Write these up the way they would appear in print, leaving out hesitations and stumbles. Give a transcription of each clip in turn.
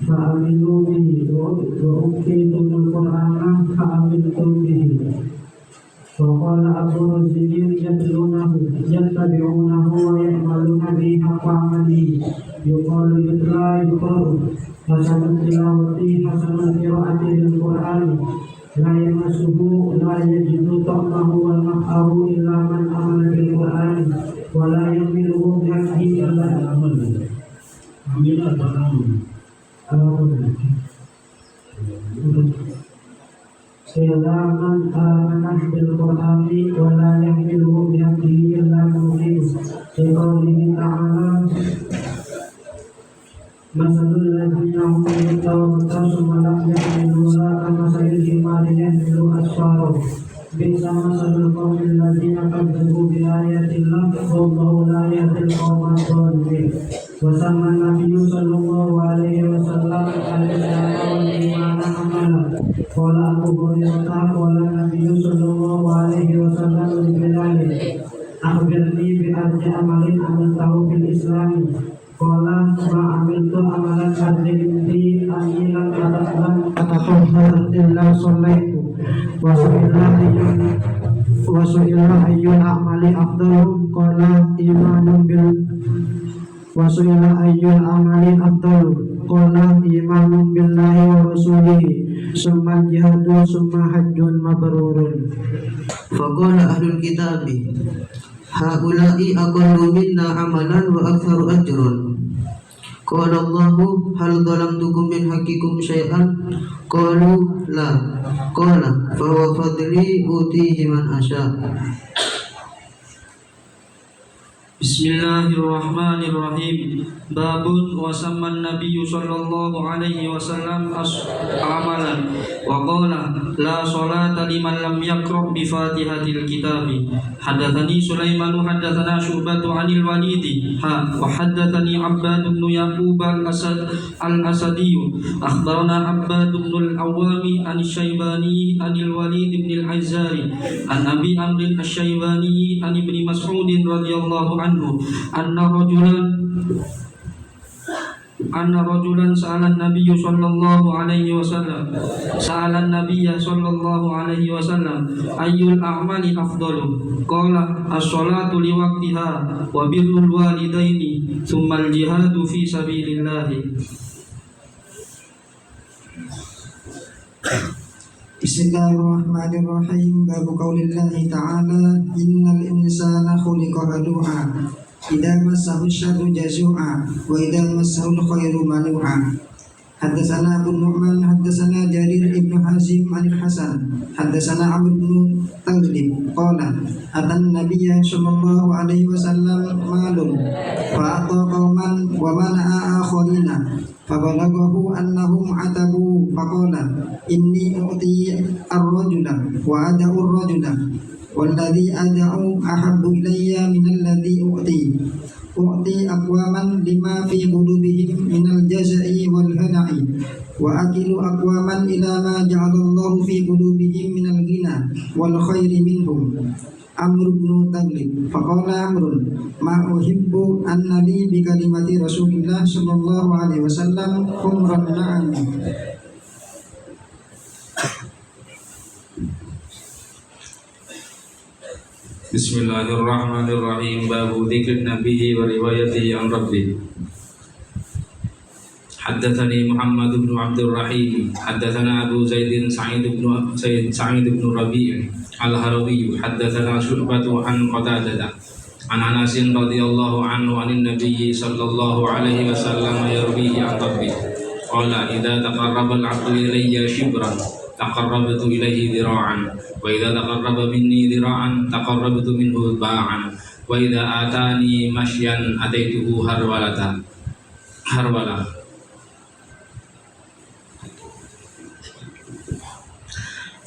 فآمنوا به وأوتيتم القرآن فآمنتم به. وقال أبو رزين يتبعونه ويعملون به حق عمله يقال يتلى يقرأ حسن التلاوة حسن القراءة للقرآن لا يمسه لا يجد طعمه ونفعه إلا من آمن بالقرآن ولا يمله بحقه إلا العمل. إلا من آمن بالقرآن ولا يحمله بحقه إلا المؤمن لقوله تعالى مثل الذين حملوا التوراة ثم لم يحملوها كمثل الحمار يحمل أسفارا بئس مثل القوم الذين كذبوا بآيات الله والله لا يهدي القوم الظالمين. وسمى النبي صلى الله عليه وسلم الإسلام والإيمان عملا. قال أبو هريرة قال النبي صلى الله عليه وسلم لبلال أخبرني بأرجى عمل عملته في الإسلام. قال ما عملت عملا أرجعني أني لم أتطهر إلا صليت. وسئل أي الأعمال أفضل قال وسئل أي الأعمال أفضل قال إيمان بالله ورسوله ثم الجهاد ثم حج مبرور. فقال أهل الكتاب هؤلاء أقل منا عملا وأكثر أجرا. قال الله هل ظلمتكم من حقكم شيئا قالوا لا قال فهو فضلي أوتيه من أشاء. Bismillahirrahmanirrahim. Babun wa samman nabiyyu sallallahu alaihi wasallam amalan wa qala la salata liman lam yaqra bi fatihatil kitabi. Hadatsani Sulaiman hadatsana Syu'bah 'anil Walid wa hadatsani Abbad bin Yaqub al-Asadi akhbarana Abbad bin al-Awwami an Syaibani anil Walid bin al-Azzari an Abi Amr al-Syaibani an Ibnu Mas'ud radhiyallahu anhu anna rajulan sa'ala an-nabiy sallallahu alaihi wasallam ayyul a'mali afdalu qala as-salatu li waqtiha wa birrul walidaini thumma al-jihadu fi sabilillah. Bismillahirrahmanirrahim. Babu qaulillahi ta'ala innal insana khuliqa halu'a idza massahu syarru jazua wa idza massahu khairu manu'a. Haddatsana Abu Nu'man haddatsana Jarir ibn Hazim anil Hasan haddatsana Amr bin Talib qala atan nabiyya sallallahu alaihi wasallam malun fa ata qauman wa mana'a akharina fabalaghahu annahum atabu faqala inni u'ti ar-rajula wa ada'u ar-rajula walladhi ada'u ahabbu ilayya minalladhi u'ti aqwaman lima fi qulubihim minal jaza'i wal hana'i wa akilu aqwaman ila ma ja'alallahu fi qulubihim minal ghina wal khairi minhum. Amr bin Taglib faqala Amrun ma uhibbu anna li bi kalimati Rasulillah sallallahu alaihi wasallam humran na'am. Bismillahirrahmanirrahim. Babu dzikrin nabiyyi wa riwayatihi an rabbi. Haddatsani Muhammad bin Abdul Rahim haddatsana Abu Zaid Sa'id bin Rabi' al-Harawi haddatsana Syu'bah an Qatadah an Anas radhiyallahu anhu anin nabiyyi sallallahu alaihi wasallam yarwihi an rabbi qala idza taqarraba al-'abdu ilayya shibran taqarrabtu ilayhi dhira'an wa idza taqarraba minni dhira'an taqarrabtu minhu ba'an wa idza atani mashyan ataituhu harwala.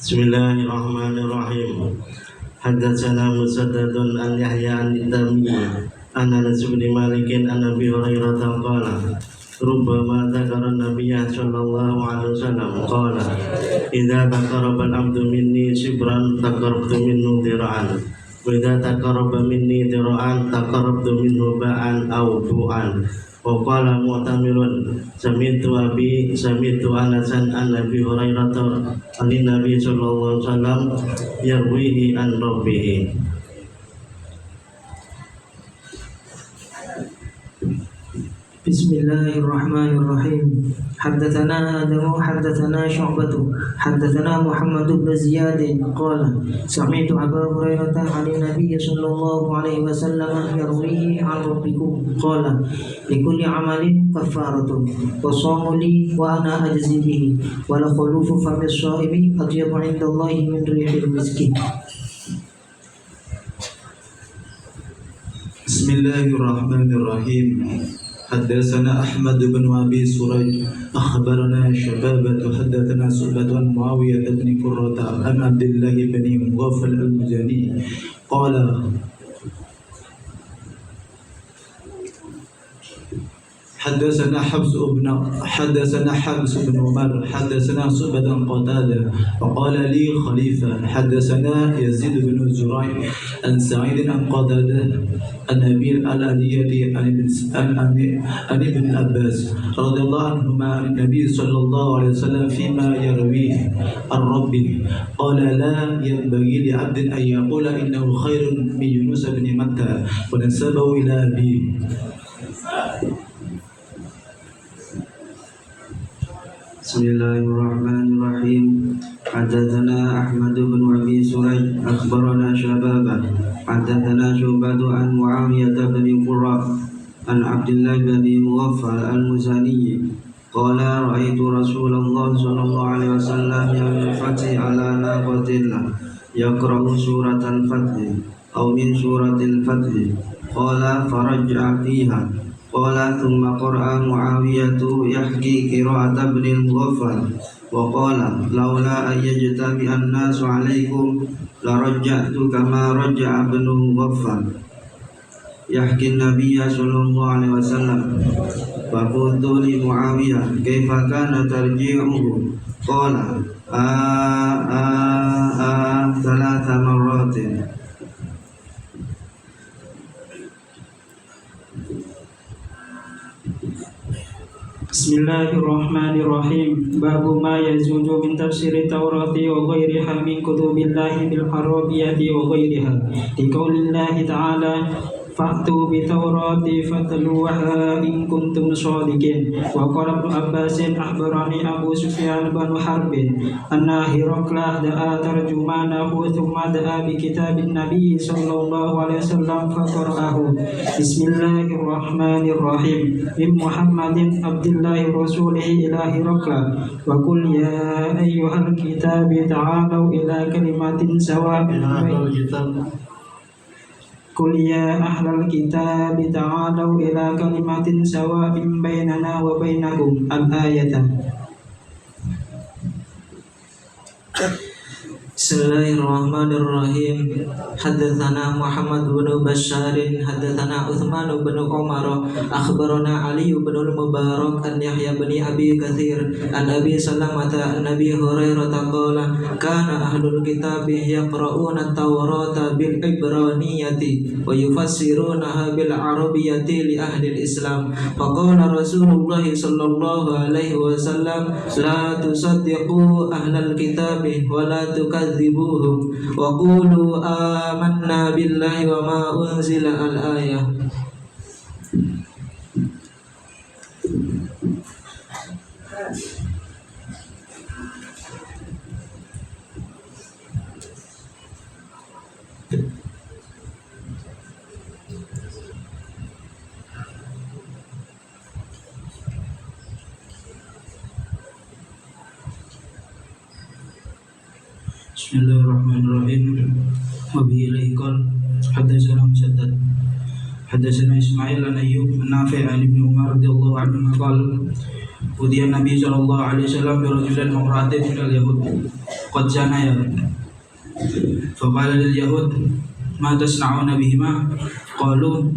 Bismillahirrahmanirrahim. Haddatsana Musaddadun an Yahya an Tamimi an Anas bin Malik an Abi Hurairah qala ربما ذكر النبي صلى الله عليه وسلم قال إذا تقرب العبد مني شبرا تقربت منه ذراعا وإذا تقرب مني ذراعا تقربت منه باعا أو بوعا. وقال معتمر سمعت أنسا عن أبي هريرة عن النبي صلى الله عليه وسلم يرويه عن ربه. Bismillahirrahmanirrahim. Haddatsana Adamu haddatsana Syu'bah haddatsana Muhammad bin Ziyad qala sami'tu Abu Hurairah 'an Nabi sallallahu alaihi wasallam yarwihi 'an rabbikum qala likulli 'amalin kafaratun wa shamu li wa ana ajzi bihi wa la khulufu fami as-sha'imi atyabu 'inda Allahi min rihil miski. Bismillahirrahmanirrahim. حدثنا أحمد بن أبي سريج أخبرنا شبابة حدثنا سعبة عن معاوية بن قرة عن عبد الله بن مغفل المزني قال حدثنا حفص بن عمر حدثنا سعبة قتادة وقال لي خليفة حدثنا يزيد بن زريع عن سعيد عن قتادة عن أبي العالية عن ابن عباس رضي الله عنهما عن النبي صلى الله عليه وسلم فيما يرويه عن ربه قال لا ينبغي لعبد أن يقول إنه خير من يونس بن متى ونسبه إلى أبيه. Bismillahirrahmanirrahim. Haddatsana Ahmad bin Abi Suraij akhbarana Syababah haddatsana Syu'bah an Muawiyah bin Qurra an Abdullah bin Mughaffal al-Muzani qala ra'aitu Rasulullah sallallahu alaihi wasallam yamshi ala naqatillah yaqra'u suratal fath aw min suratil fath qala faraj'a fiha. Qala thumma qara'a Muawiyatu yahki qira'ata ibn al-Mughaffal wa qala laula ayyajtami an-nasu 'alaikum la raja'tu kama raja'a ibn al-Mughaffal yahki an-nabiy sallallahu alaihi wasallam wa qultu li Muawiyah kaifa kana tarji'uhu qala thalatha marratin. Bismillahirrahmanirrahim. Babu ma yazuju min tafsiri Taurati wa ghairiha min kutubillahi bil Arabiyyati wa ghairiha. Di qaulillahi ta'ala fa'tu bi Taurati fatluha in kuntum shadiqin. Wa qala Ibnu Abbasin akhbarani Abu Sufyan bin Harb anna Hirakla da'a tarjumanahu thumma da'a bi kitabin Nabi sallallahu alaihi wasallam faqara'ahu. Bismillahirrahmanirrahim. Min Muhammadin Abdillahi rasulihi ila Hirakla wa qul ya ayyuhal kitabi ta'alu ila kalimatin sawa'in Qul ya ahlal kitab ta'alu ila kalimatin sawa'in bainana wa bainakum al-ayatan. Bismillahirrahmanirrahim. Haddatsana Muhammad bin Bashar haddatsana Utsman bin Umar akhbarana Ali bin al-Mubarak an Yahya bin Abi Katsir an Abi Salamah an Nabi Hurairah qala kana ahlul kitab yaqra'una at-Taurata bil Ibraniyati wa yufassirunaha bil Arabiyyati li ahli al-Islam faqala Rasulullah sallallahu alaihi wasallam la tusaddiqu ahlal kitab wa la tukadzibuhum wa qulu amanna billahi wa ma unzila al-ayah. Bismillahirrahmanirrahim. Wa bihi qala hadatsana Musaddad hadatsana Ismail an Ayyub Nafi' an Ibnu Umar radhiyallahu anhu qala udiya Nabi sallallahu alaihi wasallam bi rajulin mumratin min al-yahud qad zanaya fa qala lil yahud ma tasna'una bihima qalu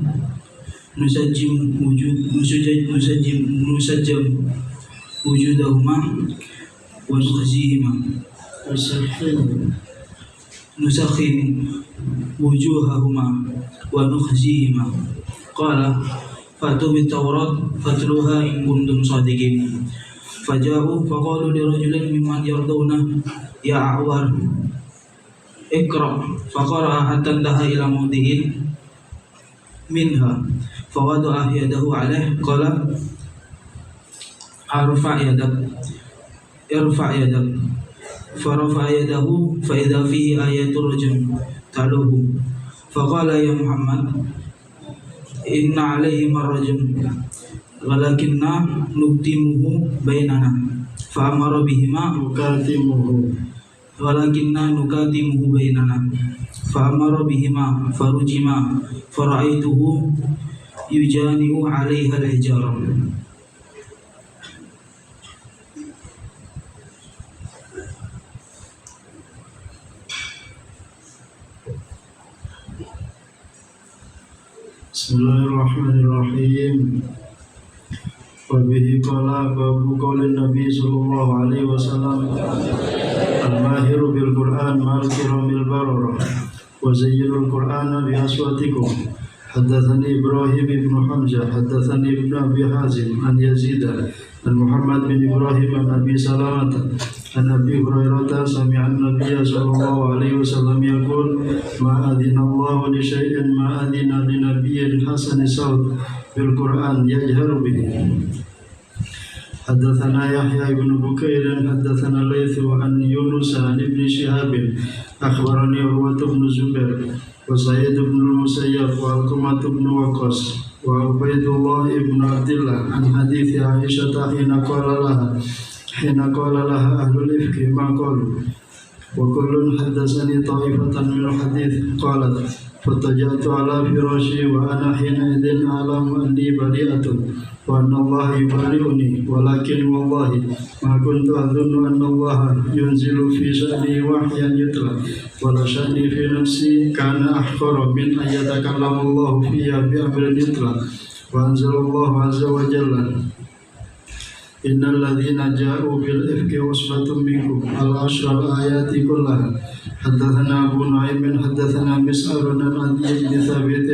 نسجم وجودهما ونخزيهما نسخن وجوههما ونخزيهما. قال فأتوا بالتوراة فاتلوها إن كنتم صادقين. فجاءوا فقالوا لرجل ممن يرضونه يا أعور اقرأ. فقرأ حتى انتهى إلى موضع منها فوضع يده عليه. قال ارفع يدك. فرفع يده فإذا فيه آية الرجم تلوه. فقال يا محمد إن عليهما الرجم ولكننا نكتمه بيننا. فأمر بهما بيننا فأمر بهما فرجما فرأيته يجانئ عليها الحجارة. Bismillahirrahmanirrahim. Wabihi qala babu qaulin Nabi sallallahu alaihi wasallam al-mahiru bil Qur'an mal kiramil bararah wa zayyinul Qur'ana bi aswatikum. Haddatsani Ibrahim ibn Hamzah haddatsani ibn Abi Hazim an Yazid an Muhammad bin Ibrahim an Abi Salamah an Abi Hurairah sami'a an-nabiy sallallahu alaihi wasallam yaqul ma adina Allah li shay'in ma adina li nabiyyin hasan sawt bil Qur'an yajharu bihi. Haddatsana Yahya ibn Bukair haddatsana Laits an Yunus an Ibn Shihab akhbarani Urwah bin Zubair wa Sa'id bin Musayyab wa Alqamah bin Waqqas wa Ubaidullah ibn Abdullah an hadits Aisyah hina qala laha ahlul ifki ma qalu wa kullun haddatsani ta'ifatan min al-hadits qalat fatajatu ala firashi wa ana hina idin a'lamu anni bari'atun wa anna Allah yubari'uni walakin wallahi ma kuntu adhunnu anna Allah yunzilu fi sha'ni wahyan yutla wa la sha'ni fi nafsi kana ahqara min an yatakallama Allah fiya bi amrin yutla wa anzala Allah azza wa jalla innal ladzina ja'u bil ifki usbatun minkum al-ashra ayati kullaha. Haddatsana Abu Nu'aym haddatsana Mis'ar an Adi bin Thabit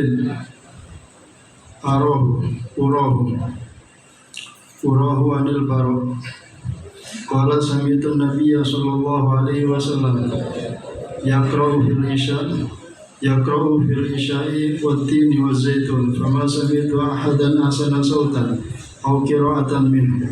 urahu anil Bara qala sami'tu an-nabiyya sallallahu alaihi wasallam yaqra'u fil isya'i wat-tini waz-zaitun fama sami'tu ahadan ahsana sawtan aw qira'atan minhu.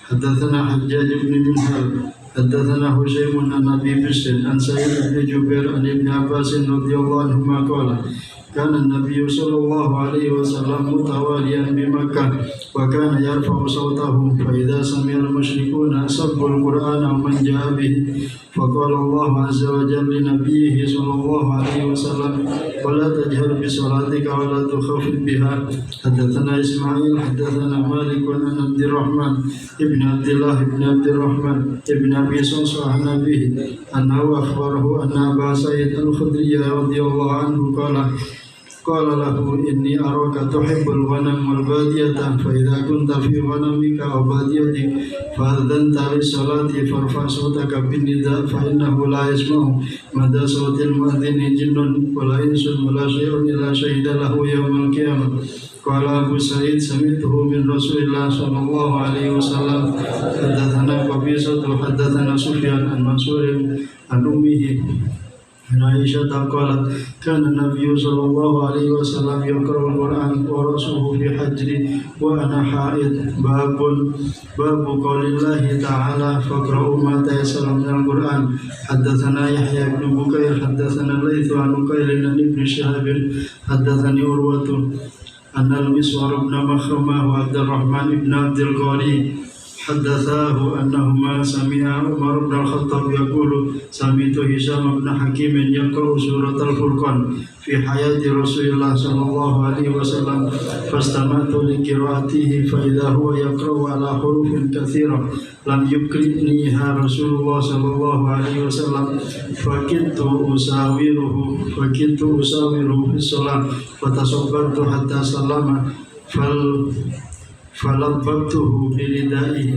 Haddatsana Hajjaj bin Minhal haddatsana Husaym an Abi Bishr an Sa'id bin Jubair an Ibn Abbas radhiyallahu anhu qala kana an-nabiy sallallahu alaihi wasallam mutawaliyan bi Makkah wa kana yarfa'u sawtahu fa idza sami'a al-musyrikuuna sabbu al-Qur'ana wa man ja'a bihi fa qala Allah azza wa jalla li nabiyhi sallallahu alaihi wasallam wa la tajhar bi salatika wa la tukhaffit biha. Haddatsana Ismail haddatsana Malik an Abdurrahman ibn Abdullah ibn Abdurrahman ibn Abi Sa'sa an abihi annahu akhbarahu anna Aba Sa'id al-Khudri radhiyallahu anhu qala lahu inni araka tuhibbul ghanam wal badiyata fa idza kunta fi ghanamika aw badiyatik fa adhanta li salati farfa sawtaka bin nida fa innahu la yasma'u madha sawtil mu'adhdhin jinnun wa la insun wa la shay'un illa shahida lahu yawmal qiyamah. Qala Abu Sa'id sami'tuhu min Rasulillah sallallahu alaihi wasallam. Haddatsana Qabisah haddatsana Sufyan an Mansur an ummihi Aisyah qalat kana Nabi sallallahu alaihi wasallam yaqra'ul Qur'an wa rasuhu fi hajri wa ana haid. Babu qaulillahi ta'ala faqra'u ma tayassara minal Qur'an. Haddatsana Yahya bin Bukair haddatsana Laits an Uqayl an Ibn Shihab haddatsani Urwah anna al-Miswar ibn Makhrama wa Abdurrahman ibn Abdul Qari حدثاه أنهما سمع عمر بن الخطاب يقول سمعت هشام بن حكيم يقرأ سورة الفرقان في حياة رسول الله صلى الله عليه وسلم فاستمعت لقراءته فإذا هو يقرأ على حروف كثيرة لم يقرئنيها رسول الله صلى الله عليه وسلم فكدت أساوره في الصلاة فتصبرت حتى سلم فلببته بردائه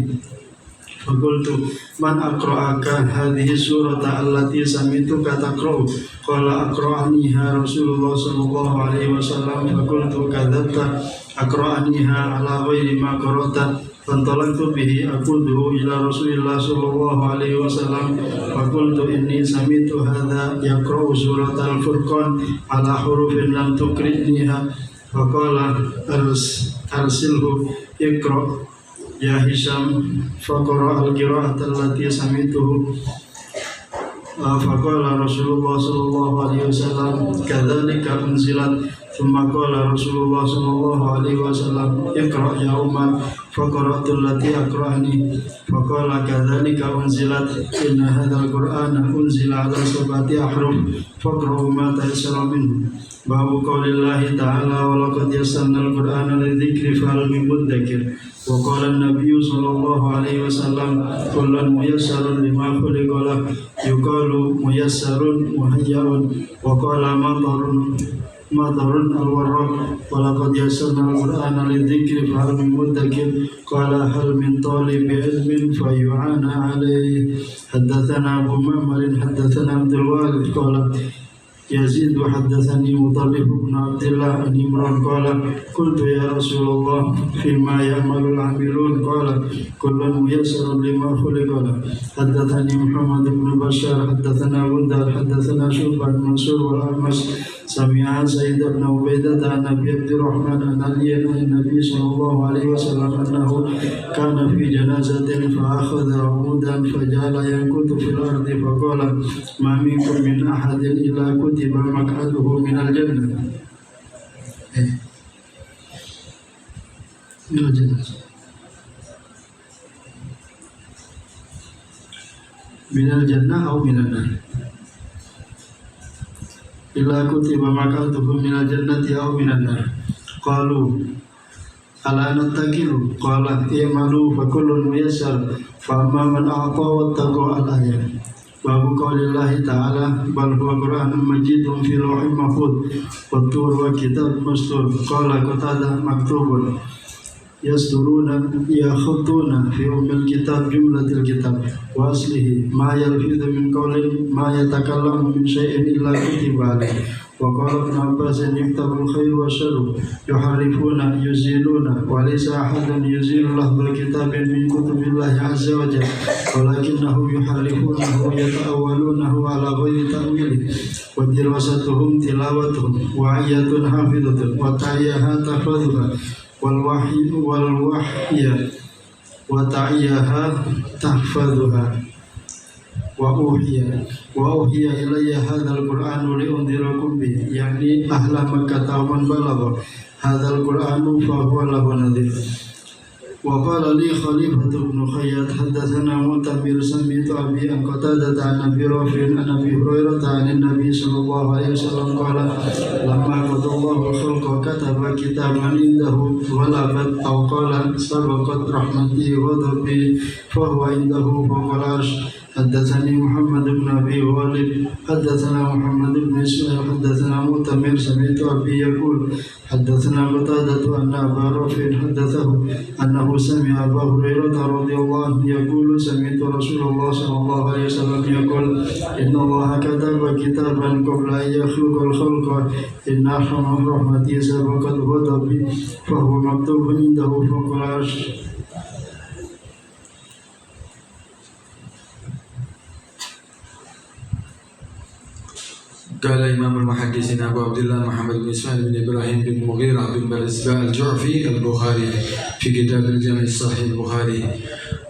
فقلت من أقرأك هذه السورة التي سمعتك تقرأ؟ قال أقرأنيها رسول الله صلى الله عليه وسلم. فقلت كذبت، أقرأنيها على غير ما قرأت. فانطلقت به أقوده إلى رسول الله صلى الله عليه وسلم فقلت إني سمعت هذا يقرأ سورة الفرقان على حروف لم تقرئنيها. فقال أرسله اقرأ يا هشام. فقرأ القراءة التي سمعته. فقال رسول الله صلى الله عليه وسلم كذلك أنزلت. ثم قال رسول الله صلى الله عليه وسلم اقرأ يا عمر. فقرأت التي أقرأني. فقال كذلك أنزلت إن هذا القرآن أنزل على 7 أحرف فاقرأوا ما تيسر منه. باب قول الله تعالى ولقد يسرنا القرآن للذكر فهل من مدكر. وقال النبي صلى الله عليه وسلم كل ميسر لما خلق له يقال ميسر مهيأ. وقال مطر الوراق ولقد يسرنا القرآن للذكر فهل من مدكر. قال هل من طالب علم فيعان عليه. حدثنا أبو معمر حدثنا عبد الوارث قال يزيد حدثني مطرف بن عبد الله عن عمران قال قلت يا رسول الله فيما يعمل العاملون؟ قال كل ميسر لما خلق له. حدثني محمد بن بشار حدثنا غندر حدثنا شعبة بن منصور والأعمش سمع سيد بن عبيدة عن أبي عبد الرحمن عن علي عن النبي صلى الله عليه وسلم أنه كان في جنازة فأخذ عمودا فجعل ينكت في الأرض فقال ما منكم من أحد إلا كتب مقعده من الجنة. من الجنة من الجنة أو من النار. إلا كتب مقعده من الجنة أو من النار. قالوا ألا نتكل؟ قال اعملوا فكل ميسر فأما من أعطى واتقى. الآية. باب قول الله تعالى بل هو قرآن مجيد في لوح محفوظ والطور وكتاب مسطور. قال قتادة مكتوب يسطرون يخطون في الكتاب جملة الكتاب وأصله ما يلفظ من قول ما يتكلم من شيء إلا كتب عليه. وقال ابن عباس يكتب الخير والشر يحرفون يزيلون وليس أحد يزيل لفظ كتاب من كتب الله عز وجل ولكنهم يحرفونه يتأولونه على غير تأويله. ودراستهم تلاوتهم وعية حافظة وتعيها تحفظها والوحي وتعيها تحفظها. وأوحي إلي هذا القرآن لأنذركم به يعني أهل مكة ومن بلغ هذا القرآن فهو له نذير. وقال لي خليفة بن خياط حدثنا معتمر سمعت أبي عن قتادة عن أبي رافع عن أبي هريرة عن النبي صلى الله عليه وسلم قال لما قضى الله الخلق كتب كتابا عنده غلبت أو قال سبقت رحمتي غضبي فهو عنده فوق العرش. حدثني محمد بن أبي غالب حدثنا محمد بن إسماعيل حدثنا معتمر سمعت أبي يقول حدثنا قتادة أن أبا رافع حدثه أنه سمع أبا هريرة رضي الله عنه يقول سمعت رسول الله صلى الله عليه وسلم يقول إن الله كتب كتابا قبل أن يخلق الخلق إن أرحم رحمتي سبقت غضبي فهو مكتوب عنده فوق العرش. قال إمام المحدثين أبو عبد الله محمد بن إسماعيل بن إبراهيم بن مغيرة بن بلسباء الجعفي البخاري في كتاب الجامع الصحيح البخاري.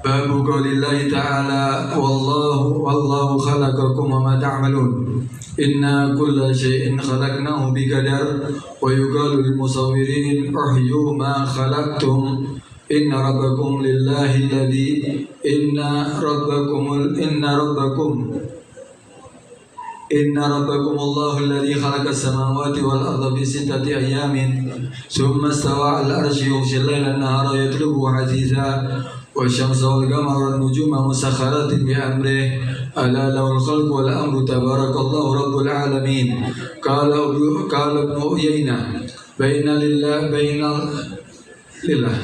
باب قول الله تعالى والله خلقكم وما تعملون إنا كل شيء خلقناه بقدر. ويقال للمصورين احيوا ما خلقتم إن ربكم لله الذي إن ربكم الله الذي خلق السماوات والأرض في 6 أيام ثم استوى على العرش يغشي الليل النهار يطلبه حثيثا والشمس والقمر والنجوم مسخرات بأمره ألا له الخلق والأمر تبارك الله رب العالمين. قال ابن عيينة lillah.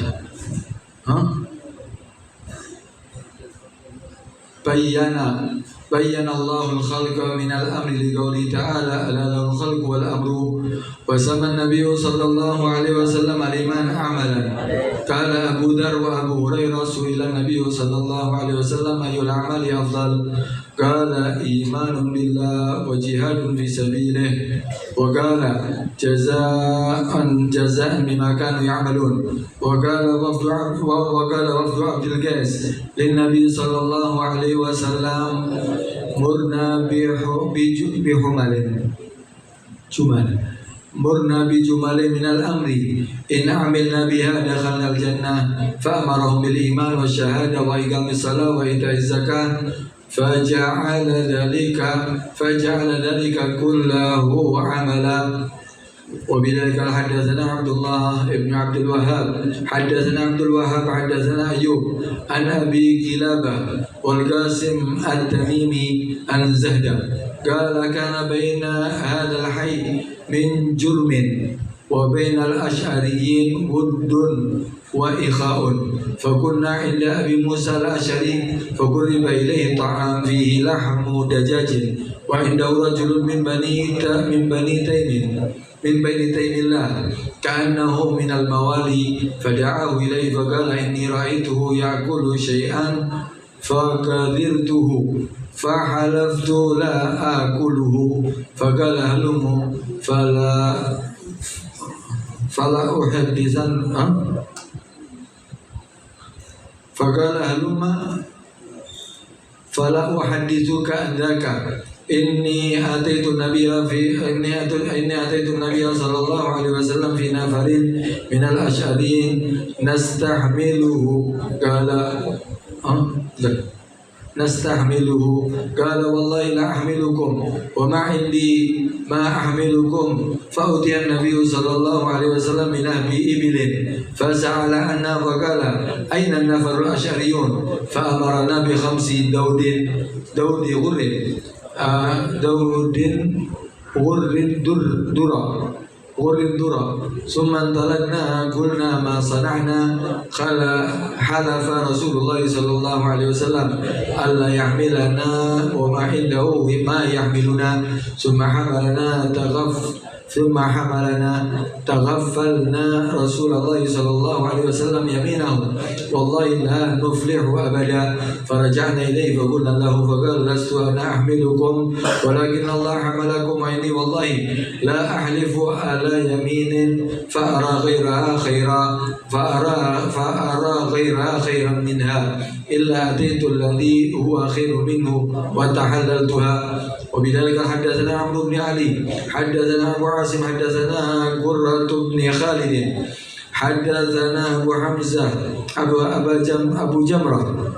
Bayyana Allahul khalqa minal amri liqawli ta'ala ala lahul khalqu wal amru wa sama an-nabiyyu sallallahu alaihi wasallam aliman amalan. Qala Abu Dzar wa Abu Hurairah su'ila an-nabiyyu sallallahu alaihi wasallam ayyul amali afdal? Qala imanun billah wa jihadun fi sabilih. Wa qala jazaan bima kanu ya'malun. Wa qala wafdu Abdul Qais lin Nabi sallallahu alaihi wasallam murna bihumalin minal amri in amilna biha dakhalna al-jannah fa amarahum bil iman wa syahada wa iqamis salat wa ita'iz zakah faja'ala dhalika kullahu amala. وبذلك حدثنا عبد الله بن عبد الوهاب حدثنا أيوب عن أبي كلابة والقاسم التميمي عن زهدة قال كان بين هذا الحي من جرم وبين الأشعريين ود وإخاء فكنا عند أبي موسى الأشعري فقرب إليه طعام فيه لحم دجاج وعنده رجل من بني تيم الله كأنه من الموالي فدعاه إليه فقال إني رأيته يأكل شيئا فكذرته فحلفت لا آكله فقال هلم فلا أحدثن فقال هلم فلا أحدثك عن ذاك إني أتيت النبي صلى الله عليه وسلم في نفر من الأشعريين نستحمله قال والله لا أحملكم وما عندي ما أحملكم فأتي النبي صلى الله عليه وسلم من بإبل فسأل عنا فقال أين النفر الأشعريون فأمرنا بخمس دود غر الذرة ثم انطلقنا قلنا ما صنعنا حلف رسول الله صلى الله عليه وسلم ألا يحملنا وما عنده ما يحملنا ثم تغفلنا رسول الله صلى الله عليه وسلم يمينه والله لا نفلح أبدا فرجعنا إليه فقلنا له فقال لست أنا أحملكم ولكن الله حملكم وإني والله لا أحلف على يمين فأرى غيرها خيرا منها إلا أتيت الذي هو خير منه وتحللتها. وبذلك حدثنا عمرو بن علي حدثنا أبو عاصم حدثنا قرة بن خالد حدثنا أبو حمزة أبو جمرة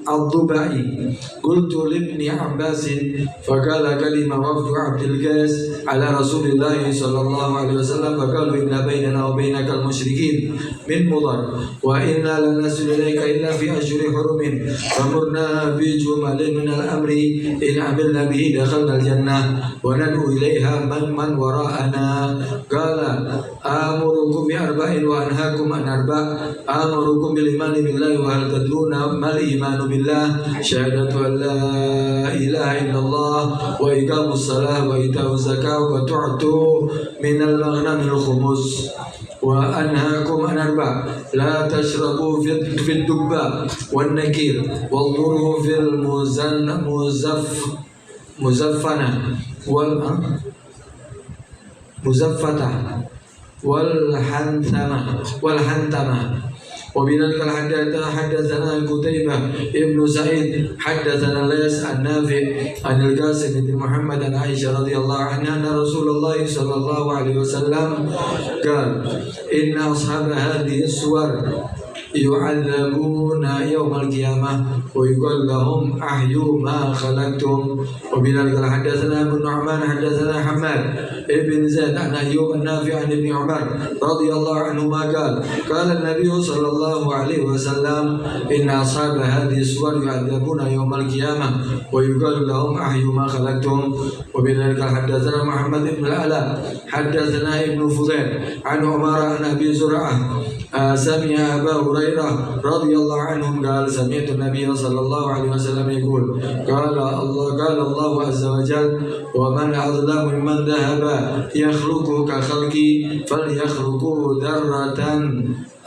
الضبعي قلت لابن عباس فقال كلمة وفد عبد القيس على رسول الله صلى الله عليه وسلم فقالوا إن بيننا وبينك المشركين من مضر وإنا لن نصل إليك إلا في أشهر حرم فمرنا بجمل من الأمر إن عملنا به دخلنا الجنة وندعو إليها من وراءنا قال آمركم بأربع وأنهاكم عن أربع آمركم بالإيمان بالله وهل تدرون ما الإيمان بالله شهادة أن لا إله إلا الله وإقام الصلاة وإيتاء الزكاة وتعطوا من المغنم الخمس وأنهاكم عن أربع لا تشربوا في الدباء والنكير والضروا في المزفنة والحنتمة. وبذلك حدثنا قتيبة ابن سعيد حدثنا ليس عن نافع عن القاسم بن محمد عن عائشة رضي الله عنها أن رسول الله صلى الله عليه وسلم قال إن أصحاب هذه السور يعذبون يوم القيامة ويقال لهم أحيوا ما خلقتم. وبذلك حدثنا ابن نعمان حدثنا حماد ابن زيد عن أيوب النافع عن ابن عمر رضي الله عنهما قال النبي صلى الله عليه وسلم إن أصحاب هذه الصور يعذبون يوم القيامة ويقال لهم أحيوا ما خلقتم. وبذلك حدثنا محمد بن العلاء حدثنا ابن فضيل عن عمر عن أبي زرعة سمع أبا هريرة رضي الله عنهم قال سمعت النبي صلى الله عليه وسلم يقول قال الله عز وجل ومن أظلم ممن ذهب يخلق كخلقي فليخلقوا ذرة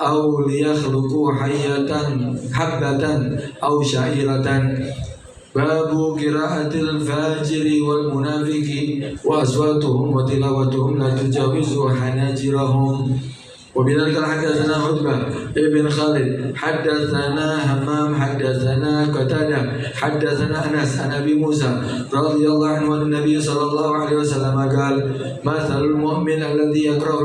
أو ليخلقوا حبة أو شعيرة. باب قراءة الفاجر والمنافق وأصواتهم وتلاوتهم لا تجاوز حناجرهم. وبذلك حدثنا عتبة ابن خالد حدثنا همام حدثنا قتادة حدثنا أنس عن أبي موسى رضي الله عنه عن النبي صلى الله عليه وسلم قال مثل المؤمن الذي يقرأ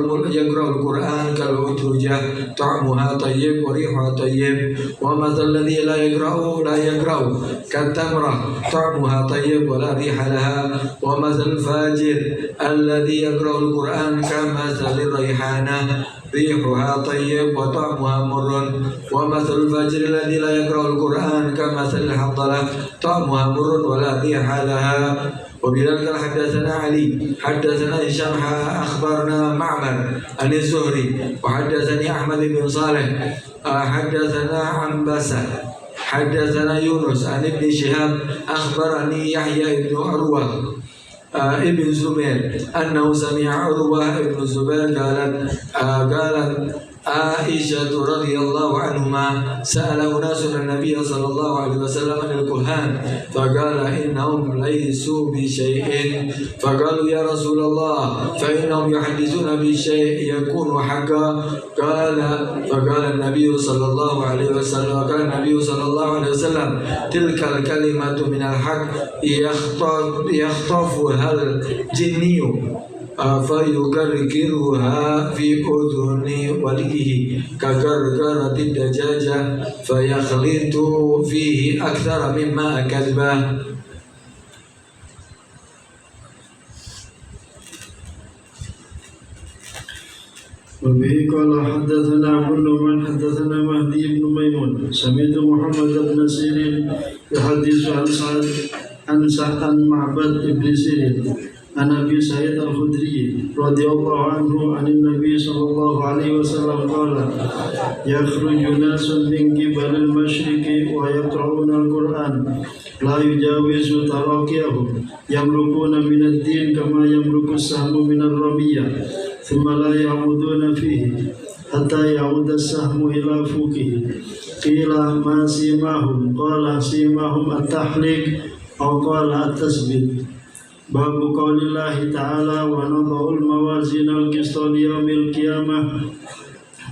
القرآن كالعترجة طعمها طيب وريحها طيب ومثل الذي لا يقرأ كالتمرة طعمها طيب ولا ريح لها ومثل الفاجر الذي يقرأ القرآن كمثل الريحانة ريحها طيب وطعمها مر ومثل الفاجر الذي لا يقرأ القرآن كمثل الحنظلة طعمها مر ولا ريح لها. وبذلك حدثنا علي حدثنا هشام أخبرنا معمر عن الزهري وحدثني أحمد بن صالح حدثنا عنبسة حدثنا يونس عن ابن شهاب أخبرني يحيى بن عروة ابن زبير أنه سمع عروة ابن الزبير قالت عائشة رضي الله عنهما سأل أناس النبي صلى الله عليه وسلم عن الكهان فقال إنهم ليسوا بشيء فقالوا يا رسول الله فإنهم يحدثون بشيء يكون حقا فقال النبي صلى الله عليه وسلم تلك الكلمة من الحق يخطفها الجني فيكركرها في أذن وليه ككركرة الدجاجة فيخلط فيه أكثر مما كذبه. وبه قال حدثنا كل من حدثنا مهدي بن ميمون سمعت محمد بن سيرين يحدث عن سعد عن معبد بن سيرين عن أبي سعيد الخدري رضي الله عنه عن النبي صلى الله عليه وسلم قال يخرج ناس من قبل المشرق ويقرؤون القرآن لا يجاوز تراقيهم يملكون من الدين كما يملك السهم من الرمية ثم لا يعودون فيه حتى يعود السهم إلى فوقه. قيل ما سيماهم قال سيماهم التحليق أو قال التثبيت. باب قول الله تعالى ونضع الموازين القسط ليوم القيامة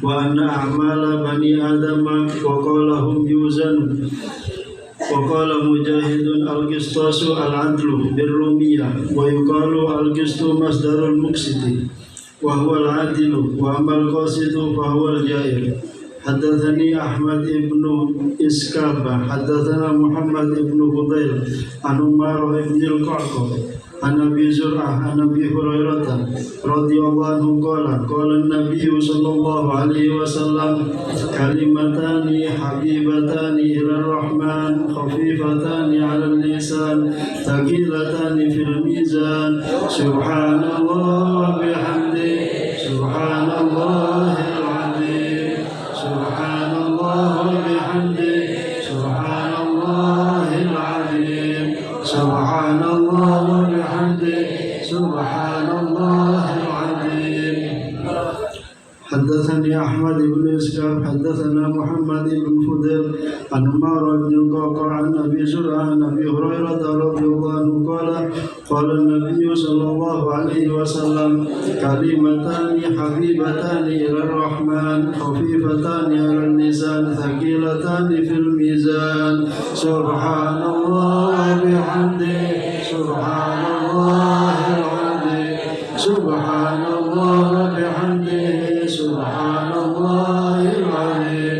وأن أعمال بني آدم وقال هم يوزن. وقال مجاهد القسطاس العدل بالرومية ويقال القسط مصدر المقسط وهو العادل وأما القاسط فهو الجائر. حدثني أحمد بن إسكاب حدثنا محمد بن فضيل عن عمر بن القعقاع عن أبي زرعة عن أبي هريرة رضي الله عنه قال النبي صلى الله عليه وسلم كلمتان حبيبتان إلى الرحمن خفيفتان على اللسان ثقيلتان في الميزان سبحان الله وبحمده سبحان الله العظيم سبحان الله وبحمده سبحان الله العظيم سبحان الله وبحمده سبحان الله العظيم. حدثني أحمد بن إسحاق حدثنا محمد بن فضيل عن عمر بن القعقاع عن أبي زرعة عن أبي هريرة رضي الله عنه قال النبي صلى الله عليه وسلم كلمتان حبيبتان إلى الرحمن خفيفتان على اللسان ثقيلتان في الميزان سبحان الله وبحمده سبحان الله العظيم سبحان الله وبحمده سبحان الله العظيم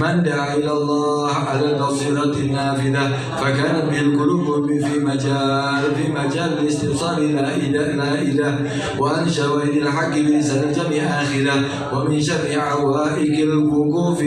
من دعا إلى الله على البصيرة النافذة فكانت به القلوب في مجال الاستبصار لا إله وأن شواهد الحق بلسان الجميع آخرة ومن شر عوائق الوقوف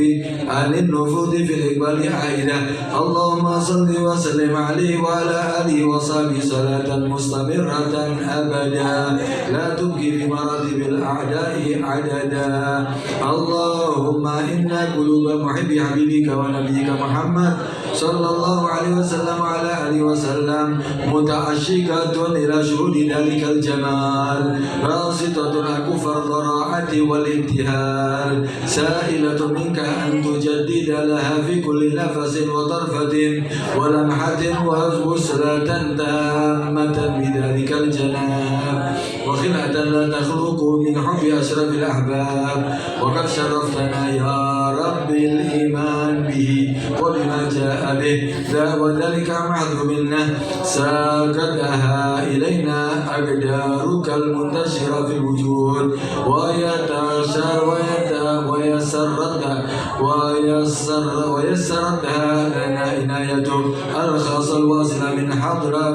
عن النفوذ في الإقبال عائلة. اللهم صل وسلم عليه وعلى آله وصحبه صلاة مستمرة أبدا لا تبقي في مراتب الأعداء عددا. اللهم إن قلوب محبي حبيبك ونبيك محمد صلى الله عليه وسلم وعلى آله وسلم متعشقة إلى شهود ذلك الجمال راسطة أكف الضراعة والابتهال سائلة منك أن تجدد لها في كل نفس وطرفة ولمحة وبسرة تامة بذلك الجناب وخلعة لا تخلق من حب أشرف الأحباب. وقد شرفتنا يا رب الإيمان به وبما جاء به وذلك محض منا ساقتها إلينا أقدارك المنتشرة في الوجود ويسرتها لنا عنايتك الخاصة الواصلة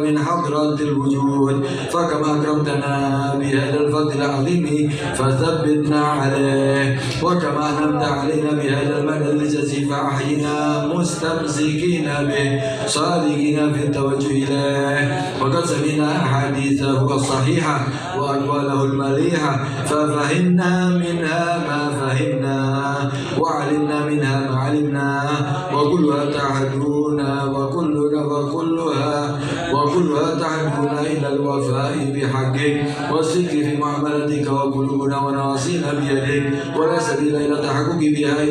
من حضرة الوجود. فكما أكرمتنا بهذا الفضل العظيم فثبتنا عليه وكما أنعمت علينا بهذا المدد الجزيل فأحينا مستمسكين به صادقين في التوجه إليه. وقد سمعنا أحاديثه الصحيحة وأقواله المليحة ففهمنا منها ما فهمنا وعلمنا منها ما علمنا وكلها تعهدنا وكلها تعهدنا إلى الوفاء بحقك والصدق في معاملتك وقلوبنا ونواصينا بيدك ولا سبيل إلى التحقق بها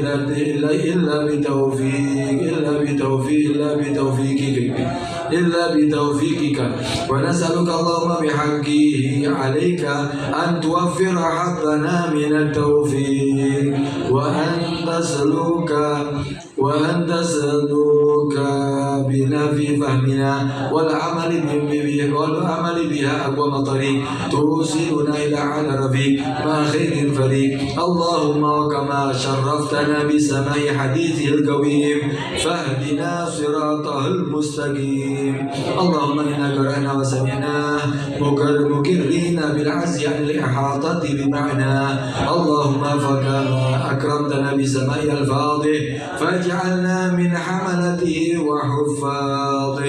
إلا بتوفيقك ونسألك اللهم بحقه عليك أن توفر حظنا من التوفيق وأن تسلك بنا في فهمنا والعمل بها أقوم طريق توصلنا إلى على رفيق مع خير الفريق. اللهم وكما شرفتنا بسماع حديثه القويم فاهدنا صراطه المستقيم. اللهم إنا قرأنا وسمعنا مكرين بالعزي عن الإحاطة بمعنى. اللهم فكما أكرمتنا بسماع الفاضل فاجعلنا من حملته وحفاظه.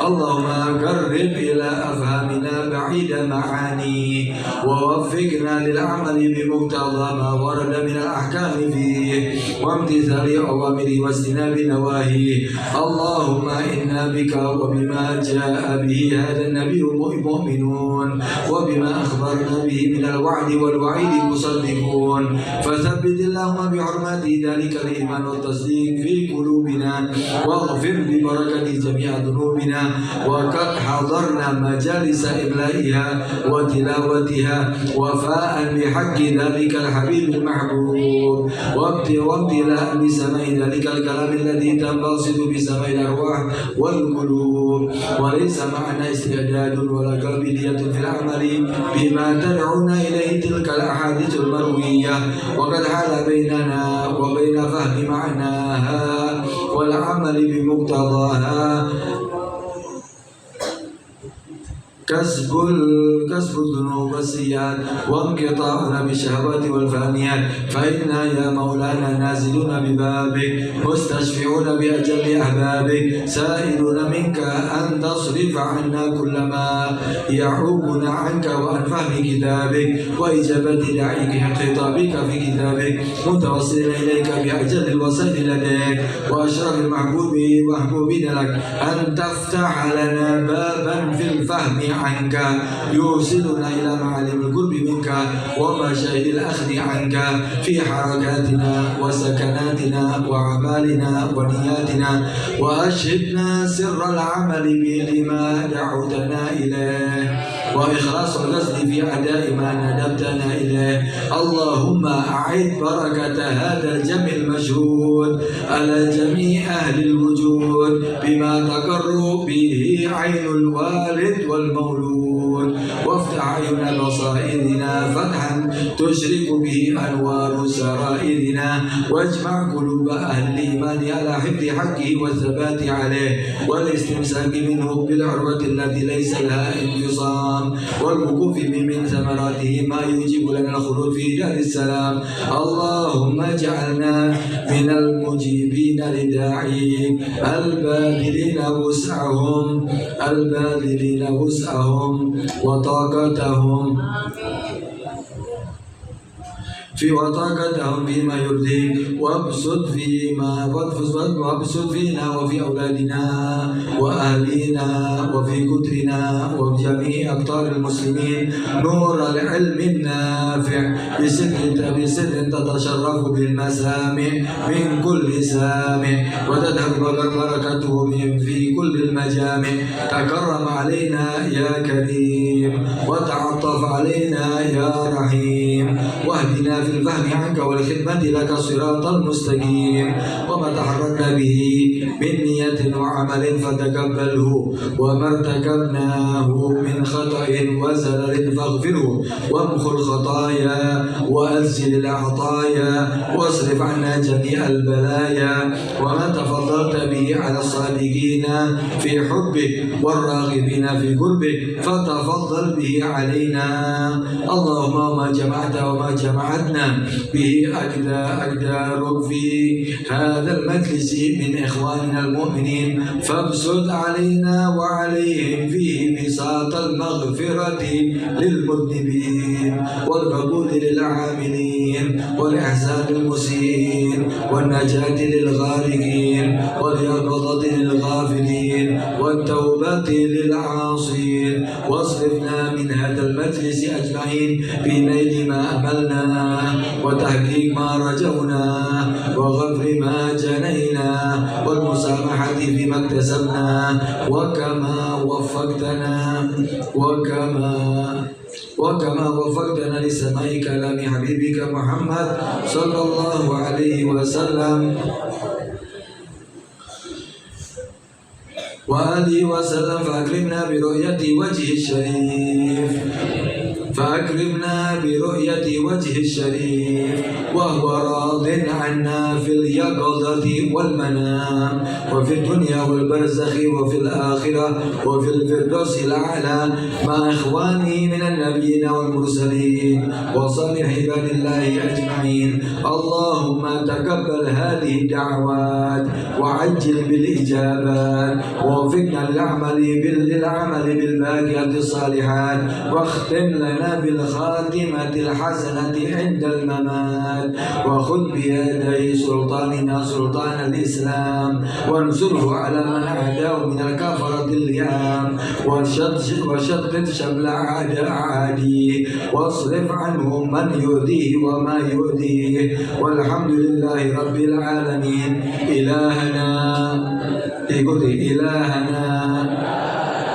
اللهم قرب إلى أفهامنا بعيد معاني ووفقنا للعمل بمقتضى ما ورد من الأحكام فيه وامتثال أوامره واجتناب نواهيه. اللهم إنا بك وبما جاء به هذا النبي مؤمنون وبما أخبرنا به من الوعد والوعيد مصدقون فثبت اللهم بحرمة ذلك الإيمان والتصديق في قلوبنا واغفر ببركة جميع ذنوبنا. وقد حضرنا مجالس إملائها وتلاوتها وفاء بحق ذلك الحبيب المحبوب وابتلاء بسماع ذلك الكلام الذي تنبسط بسماع الأرواح والقلوب وليس معنا استعداد ولا قابلية في العمل بما تدعونا إليه تلك الأحاديث المروية. وقد حال بيننا وبين فهم معناها والعمل بمقتضاها كسب الذنوب والسيئات وانقطاعنا بالشهوات والفانيات فإنا يا مولانا نازلون ببابك مستشفعون بأجل أحبابك سائلون منك أن تصرف عنا كل ما يعوقنا عنك وعن فهم كتابك وإجابة داعيك خطابك في كتابك متوصلين إليك بأجل الوسائل لديك وأشرف المحبوبين لك أن تفتح لنا بابا في الفهم عنك يوصلنا إلى معالم القرب منك ومشاهد الأخذ عنك في حركاتنا وسكناتنا وأعمالنا ونياتنا وأشهدنا سر العمل بما دعوتنا إليه وإخلاص القصد في أداء ما ندبتنا إليه. اللهم أعد بركة هذا الجمع المشهود على جميع أهل الوجود بما تقر تقر به عين الوالد والمولود وافتح أعين بصائرنا فتحا تشرك به أنوار سرائرنا واجمع قلوب أهل الإيمان على حفظ حقه والثبات عليه والاستمساك منه بالعروة التي ليس لها انفصام والوقوف من ثمراته ما يوجب لنا الخلود في دار السلام. اللهم اجعلنا من المجيبين لداعيك الباذلين وسعهم وطاقتهم وطاقتهم فيما يرضيك وابسط فينا وفي أولادنا وأهلنا وفي كترنا وفي جميع أقطار المسلمين نور العلم النافع بسر تتشرف بالمسامع من كل سامع وتذهب بركته في كل المجامع. تكرم علينا يا كريم وتعطف علينا يا رحيم واهدنا في الفهم عنك والخدمة لك صراط المستقيم. وما تحركنا به من نية وعمل فتقبله وما ارتكبناه من خطأ وزلل فاغفره وامحو الخطايا وأزل العطايا واصرف عنا جميع البلايا. وما تفضلت به على الصادقين في حبك والراغبين في قربك فتفضل به علينا. اللهم ما جمعت وما جمعتنا به أقدارك في هذا المجلس من إخواننا المؤمنين فابسط علينا وعليهم فيه بساط المغفرة للمذنبين والقبول للعاملين والإحسان للمسيئين والنجاة للغارقين واليقظة للغافلين والتوبة للعاصين. واصرفنا من هذا المجلس أجمعين بنيل ما أملنا وتحقيق ما رجونا وغفر ما جنينا والمسامحة فيما اكتسبنا وكما وفقتنا لسماع كلام حبيبك محمد صلى الله عليه وسلم وآله وسلم فأكرمنا برؤية وجه الشريف وهو راض عنا في اليقظة والمنام وفي الدنيا والبرزخ وفي الآخرة وفي الفردوس الأعلى مع إخوانه من النبيين والمرسلين وصالح عباد الله أجمعين. اللهم تقبل هذه الدعوات وعجل بالإجابات ووفقنا للعمل بالباقيات الصالحات واختم لنا بالخاتمة الحسنة عند الممات وخذ بيدي سلطاننا سلطان الإسلام وانصره على من عاداه من الكفرة اللئام وشتت شمل أعاديه واصرف عنهم من يؤذيه وما يؤذيه والحمد لله رب العالمين. إلهنا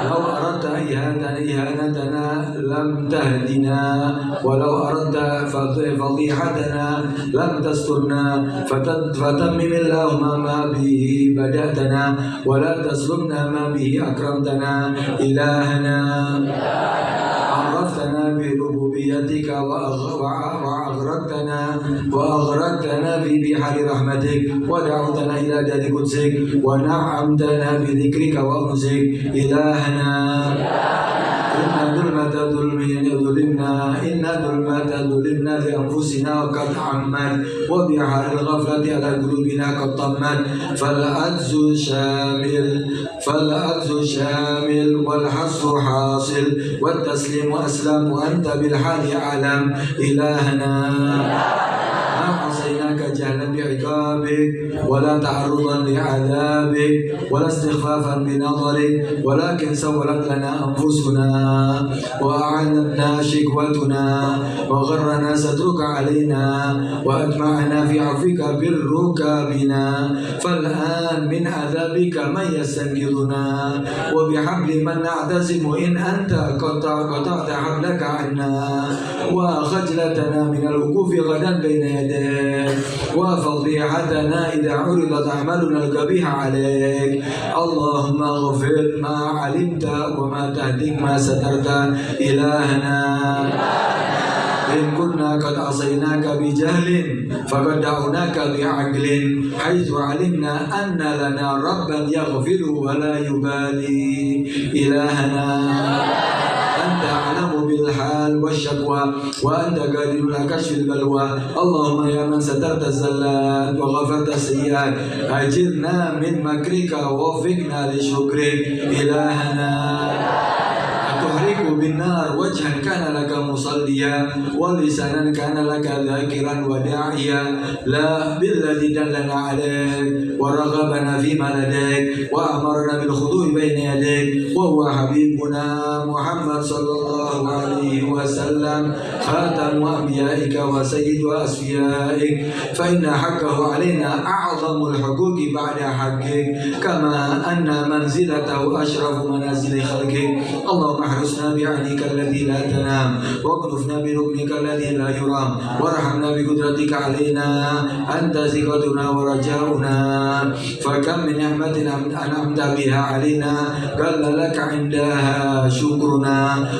لو أردت إهانتنا لم تهدنا ولو أردت فضيحتنا لم تسترنا فتمم اللهم ما به بدأتنا ولا تسلبنا ما به أكرمتنا. إلهنا عرفتنا بربوبيتك وأغرقتنا في بحر رحمتك ودعوتنا إلى دار قدسك ونعمتنا بذكرك وأنسك. إلهنا إن ظلمنا لأنفسنا وقد عمت وبحار الغفلة على قلوبنا قد طمت فالعجز شامل والحصر حاصل والتسليم أسلم وأنت بالحال أعلم. إلهنا ما عصيناك جهلا بعقابك ولا تعرضا لعذابك ولا استخفافا بنظرك ولكن سولت لنا أنفسنا وأعلنا شكوتنا وغرنا سترك علينا وأجمعنا في عفوك بالركابنا. فالآن من عذابك من يستنقذنا وبحبل من نعتصم إن أنت قطعت حبلك عنا وخجلتنا من الوقوف غدا بين يديك فضيحتنا إذا عرضت أعمالنا القبيحة عليك. اللهم اغفر ما علمت وما تهديك ما سترت إلهنا. إن كنا قد عصيناك بجهل فقد دعوناك بعقل حيث علمنا أن لنا ربا يغفر ولا يبالي. إلهنا أنت أعلم بالحال والشكوى وأنت قادر على كشف البلوى. اللهم يا من سترت الزلات وغفرت السيئات أجرنا من مكرك ووفقنا لشكرك. إلهنا تحرق بالنار وجها كان لك مصليا ولسانا كان لك ذاكرا وداعيا لا بالذي دلنا عليك ورغبنا فيما لديك وأمرنا بالخضوع بين يديك وهو حبيبنا محمد صلى الله عليه وسلم خاتم أنبيائك وسيد أصفيائك فإن حقه علينا أعظم الحقوق بعد حقك كما أن منزلته أشرف منازل خلقك. اللهم احرسنا بعينك الذي لا تنام واكنفنا بركنك الذي لا يرام وارحمنا بقدرتك علينا أنت ثقتنا ورجاؤنا. فكم من نعمة أنعمت بها علينا قل لك عندها شكرنا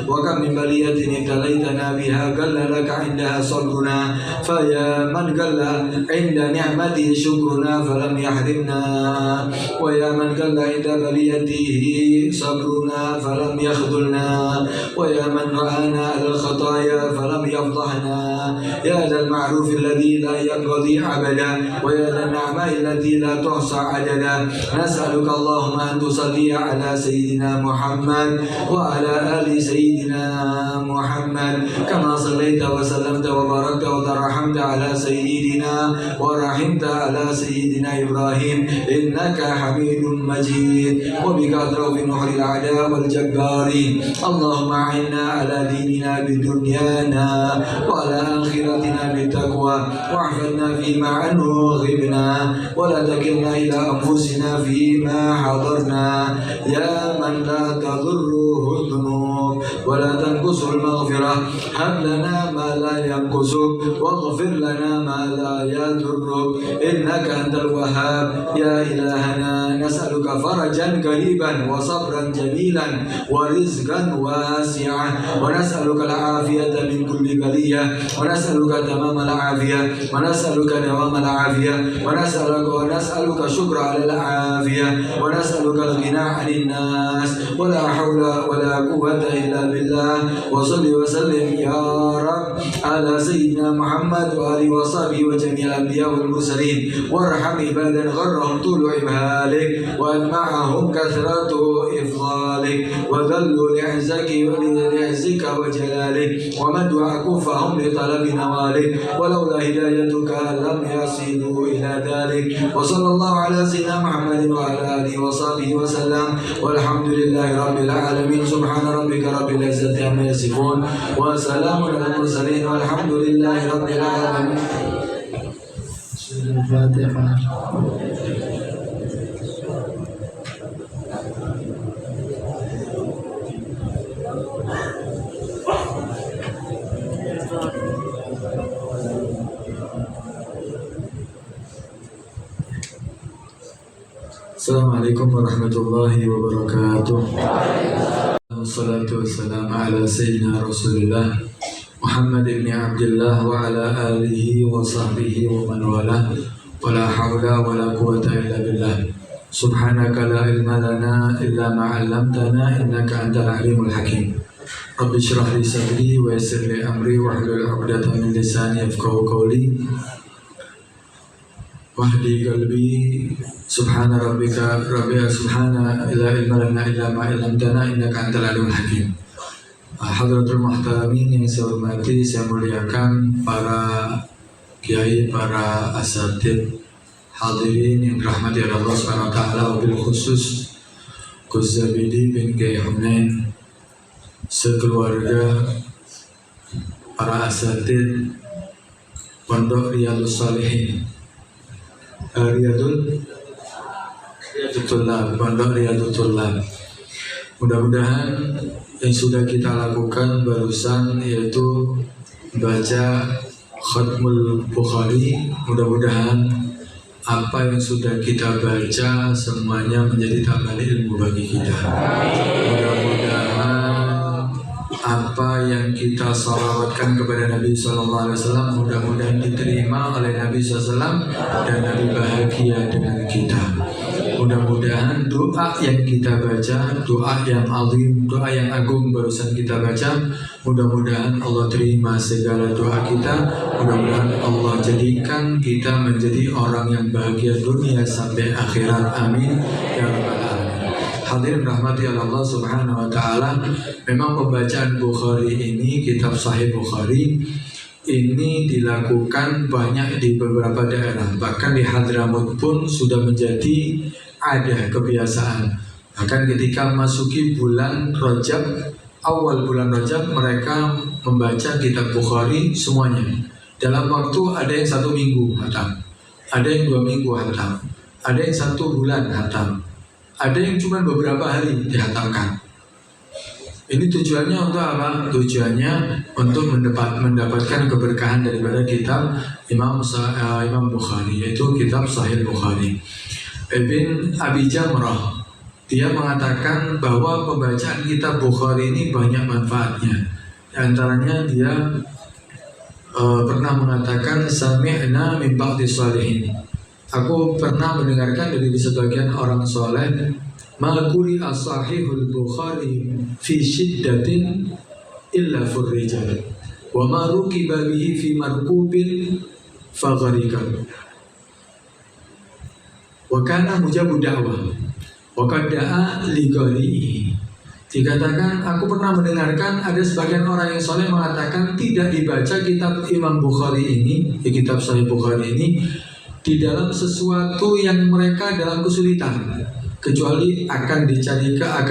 وكم من بلية ابتليتنا بها قل لك عندها صبرنا. فيا من قل عند نعمته شكرنا فلم يحرمنا ويا من قل عند بليته صبرنا فلم يخذلنا ويا من رآنا على الخطايا فلم يفضحنا. يا ذا المعروف الذي لا ينقضي أبدا ويا ذا النعماء التي لا تحصى عددا. نسألك اللهم أن تصلي على سيدنا محمد وعلى آل سيدنا محمد كما صليت وسلمت وباركت وترحمت على سيدنا ورحمت على سيدنا إبراهيم إنك حميد مجيد. وبك أدروا في نحر الأعداء والجبارين. اللهم أعنا على ديننا بدنيانا وعلى آخرتنا بالتقوى واحفظنا فيما عنه غبنا ولا تكلنا إلى أنفسنا فيما حضرنا. يا من لا تضره الذنوب ولا تنقصه المغفرة هب لنا ما لا ينقصك واغفر لنا ما لا يضرك إنك أنت الوهاب. يا إلهنا نسألك فرجا قريبا وصبرا جميلا ورزقا واسعا ونسألك العافية من كل بلية ونسألك تمام العافية ونسألك دوام العافية ونسألك شكر على العافية ونسألك الغنى عن الناس ولا حول ولا قوة إلا بالله. وصل وسلم يا رب على سيدنا محمد وآله وصحبه وجميع الأنبياء والمرسلين وارحم عبادا غرهم طول عبادك وأجمعهم كثرة إفضالك وذلوا لعزك وجلالك ومدوا عكوفهم لطلب نوالك ولولا هدايتك لم يصلوا إلى ذلك. وصلى الله على سيدنا محمد وعلى آله وصحبه وسلم والحمد لله رب العالمين. سبحان ربك رب العزة عما يصفون وسلام على المرسلين والحمد لله رب العالمين. الفاتحة. Assalamualaikum warahmatullahi wabarakatuh. Wassalatu wassalamu ala sayyidina Rasulillah Muhammad ibn Abdullah wa ala alihi wa sahbihi wa man wala wa la hawla wa la quwwata illa billah. Subhanaka la ilma lana illa ma 'allamtana innaka antal alimul hakim. Rabbi shrah li sadri wa yassir li amri wa hlul 'uqdatam min lisani yafqahu qawli. Wahdi qalbi. Subhana rabbika rabbil subhana la ilma lana illa ma 'allamtana innaka antal alimul hakim. Hadratul muhtaramin yang saya hormati, saya muliakan para kiai, para asatid, hadirin yang dirahmati oleh Allah Subhanahu wa taala, wabil khusus Gus Zabidi bin Kiai Hunain, sekeluarga, para asatid Pondok Riyadhus Shalihin, Riyadhul Thullab, Pondok Riyadhul Thullab. Mudah-mudahan yang sudah kita lakukan barusan yaitu baca Khatmul Bukhari, mudah-mudahan apa yang sudah kita baca semuanya menjadi tambahan ilmu bagi kita. Mudah-mudahan apa yang kita salawatkan kepada Nabi SAW mudah-mudahan diterima oleh Nabi SAW dan Nabi bahagia dengan kita. Mudah-mudahan doa yang kita baca, doa yang azim, doa yang agung barusan kita baca, mudah-mudahan Allah terima segala doa kita. Mudah-mudahan Allah jadikan kita menjadi orang yang bahagia dunia sampai akhirat. Amin ya rabbal alamin. Hadirin rahmati Allah Subhanahu wa taala, memang pembacaan Bukhari ini, kitab Sahih Bukhari ini dilakukan banyak di beberapa daerah. Bahkan di Hadramut pun sudah menjadi ada kebiasaan. Bahkan ketika masuki bulan Rajab, awal bulan Rajab, mereka membaca kitab Bukhari semuanya. Dalam waktu ada yang 1 minggu hatam, ada yang 2 minggu hatam, ada yang 1 bulan hatam, ada yang cuma beberapa hari dihatamkan. Ini tujuannya untuk apa? Tujuannya untuk mendapatkan keberkahan daripada kitab Imam Bukhari, yaitu kitab Sahih Bukhari. Ibn Abi Jamrah, dia mengatakan bahwa pembacaan kitab Bukhari ini banyak manfaatnya. Di antaranya dia pernah mengatakan sami'na min ba'di shalihin. Aku pernah mendengarkan dari sebagian orang soleh, ma quri'a sahihul Bukhari fi shiddatin illa furrijal wa ma rukiba bihi fi markubin fagharika wa kana mujabu da'wah wa qad da'a li ghalihi. Dikatakan, aku pernah mendengarkan ada sebagian orang yang soleh mengatakan tidak dibaca kitab Imam Bukhari ini, kitab Sahih Bukhari ini, di dalam sesuatu yang mereka dalam kesulitan, kecuali akan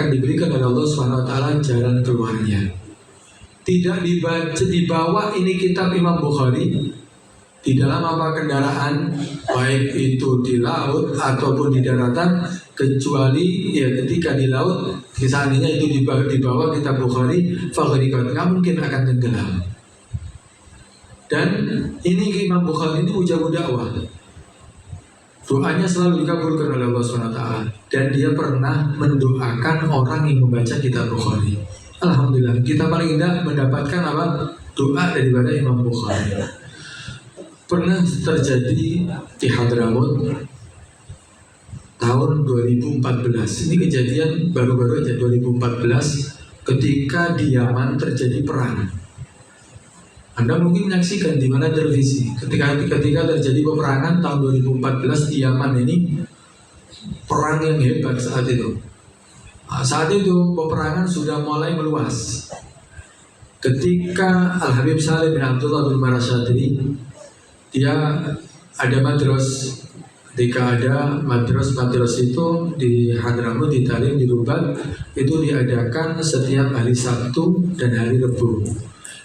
diberikan oleh Allah SWT jalan keluarnya. Tidak dibawa ini kitab Imam Bukhari di dalam apa kendaraan, baik itu di laut ataupun di daratan, kecuali ya ketika di laut, seandainya itu dibawa kitab Bukhari, faghriqat, nggak mungkin akan tenggelam. Dan ini Imam Bukhari ini ujabu dakwah. Doanya selalu dikabulkan oleh Allah SWT. Dan dia pernah mendoakan orang yang membaca kitab Bukhari. Alhamdulillah, kita paling tidak mendapatkan apa? Doa daripada Imam Bukhari. Pernah terjadi di Hadramut tahun 2014. Ini kejadian baru-baru aja, 2014, ketika di Yaman terjadi perang. Anda mungkin menyaksikan di mana televisi ketika terjadi peperangan tahun 2014 di Yaman ini, perang yang hebat saat itu. Saat itu peperangan sudah mulai meluas. Ketika Al-Habib Saleh bin Abdullah bin Marasyadri, dia ada madras. Ketika ada madras itu di Hadramut, di Tarim, di Rubat, itu diadakan setiap hari Sabtu dan hari Rabu.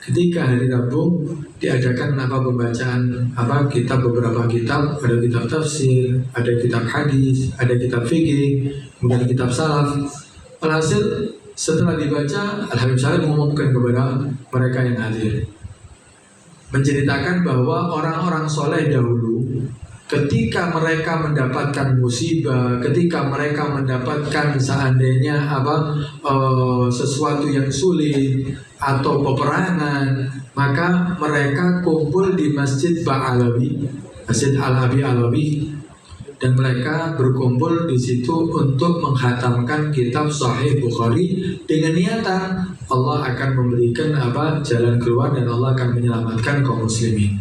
Ketika hari Rabu diadakan pembacaan beberapa kitab, ada kitab tafsir, ada kitab hadis, ada kitab fikih, kemudian kitab salaf. Alhasil setelah dibaca, Al-Habib Saleh mengumumkan kepada mereka yang hadir, menceritakan bahwa orang-orang soleh dahulu, ketika mereka mendapatkan musibah, ketika mereka mendapatkan seandainya sesuatu yang sulit atau peperangan, maka mereka kumpul di Masjid Ba'alawi, Masjid Al-Abi Alawi, dan mereka berkumpul di situ untuk menghatamkan kitab Sahih Bukhari dengan niatan Allah akan memberikan jalan keluar dan Allah akan menyelamatkan kaum muslimin.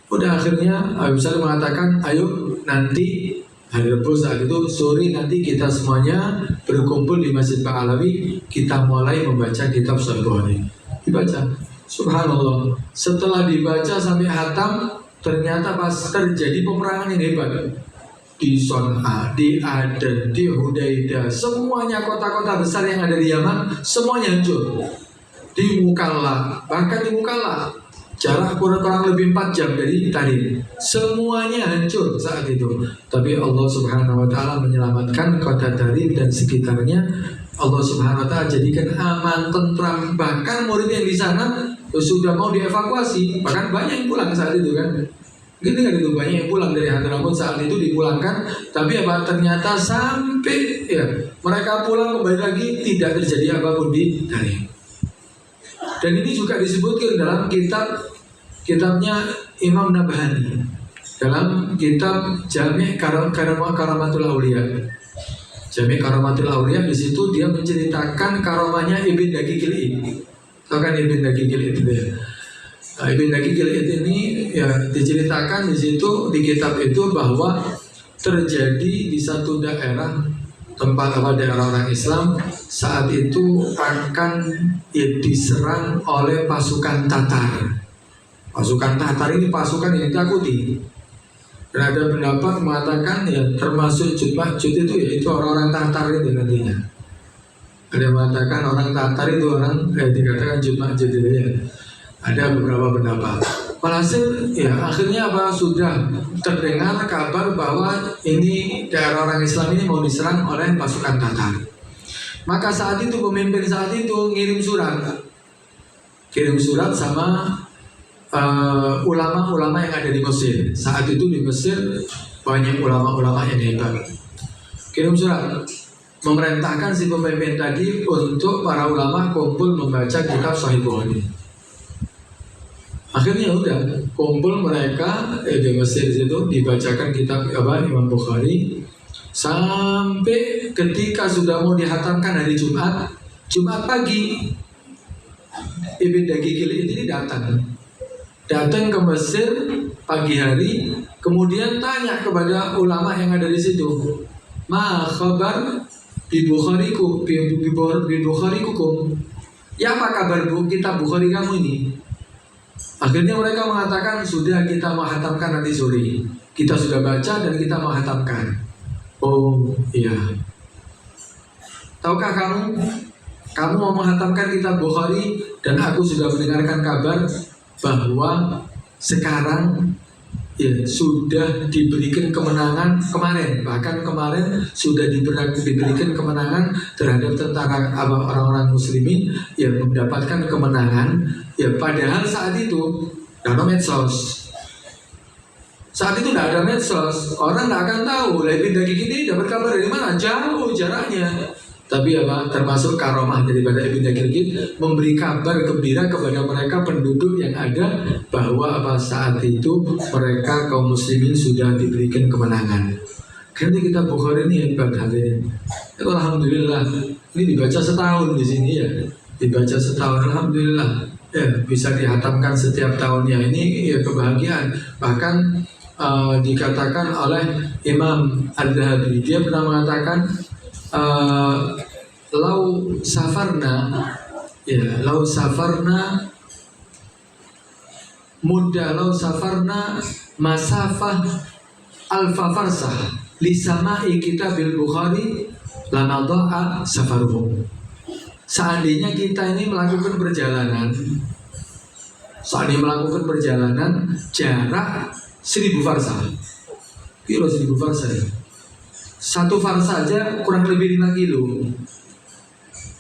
Udah akhirnya Habib Saleh mengatakan, ayo nanti hari Rabu saat itu sore nanti kita semuanya berkumpul di Masjid Ba'alawi, kita mulai membaca kitab Sahih Bukhari. Dibaca, subhanallah, setelah dibaca sampai hatam, ternyata pas terjadi peperangan yang hebat di Son'a, di Aden, di Hudaidah, semuanya kota-kota besar yang ada di Yaman, semuanya hancur. Di Mukalla, bahkan di Mukalla jarak kurang lebih 4 jam dari Tarim, semuanya hancur saat itu. Tapi Allah Subhanahu wa taala menyelamatkan kota Tarim dan sekitarnya. Allah Subhanahu wa taala jadikan aman, tentram. Bahkan murid yang di sana sudah mau dievakuasi, bahkan banyak yang pulang saat itu kan. Gini kan itu banyak yang pulang dari Hadramut saat itu dipulangkan, tapi apa ternyata sampai ya mereka pulang kembali lagi tidak terjadi apapun di Tarim. Dan ini juga disebutkan dalam kitabnya Imam Nabhani dalam kitab Jami' Karamatul Auliya. Jami' Karamatul Auliya di situ dia menceritakan karomahnya Ibn Daqiqil. Tahu kan Ibn Daqiqil itu ya? Ibn Daqiqil ini ya diceritakan di situ di kitab itu bahwa terjadi di satu daerah tempat daerah orang Islam saat itu akan diserang oleh pasukan Tatar. Pasukan Tatar ini pasukan yang ditakuti. Dan ada pendapat mengatakan ya termasuk Jut itu yaitu orang-orang Tatar itu nantinya. Ada yang mengatakan orang Tatar itu orang dikatakan Jut itu ya. Ada beberapa pendapat. Walhasil ya akhirnya apa sudah terdengar kabar bahwa ini daerah orang Islam ini mau diserang oleh pasukan Tatar. Maka saat itu pemimpin saat itu kirim surat sama ulama-ulama yang ada di Mesir. Saat itu di Mesir banyak ulama-ulama yang hebat. Kirim surat memerintahkan si pemimpin tadi untuk para ulama kumpul membaca kitab Sahih Bukhari. Akhirnya udah kumpul mereka di Mesir itu dibacakan kitab Imam Bukhari sampai ketika sudah mau dihatamkan hari Jumat pagi Ibn Daqiqil ini datang ke Mesir pagi hari, kemudian tanya kepada ulama yang ada di situ, ma khabar bi Bukharikum, ya apa kabar kitab Bukhari kamu ini? Akhirnya mereka mengatakan sudah kita menghatamkan nanti sore. Kita sudah baca dan kita menghatamkan. Oh iya. Tahukah kamu mau menghatamkan kitab Bukhari dan aku sudah mendengarkan kabar bahwa sekarang ya sudah diberikan kemenangan kemarin, bahkan kemarin sudah diberikan kemenangan terhadap tentara orang-orang muslimin yang mendapatkan kemenangan ya, padahal saat itu tidak ada medsos. Saat itu tidak ada medsos, orang tidak akan tahu Ibn Daqiqil ini dapat kabar dari mana, jauh jaraknya. Tapi termasuk karomah daripada Ibn Daqiqil memberi kabar gembira kepada mereka penduduk yang ada bahwa saat itu mereka kaum muslimin sudah diberikan kemenangan. Karena kita Bukhari ini hebat hadirin. Alhamdulillah ini dibaca setahun di sini ya, dibaca setahun alhamdulillah ya, bisa dihatamkan setiap tahunnya. Ini ya kebahagiaan. Bahkan dikatakan oleh Imam Al-Dhahabi, dia pernah mengatakan lau safarna masafah alfa farsah li sama'i kitabil Bukhari lana doa safaruhum. Seandainya kita ini melakukan perjalanan jarak 1000 farsah. Kilo 1000 farsah ya. Satu farsah saja kurang lebih 5 kilo.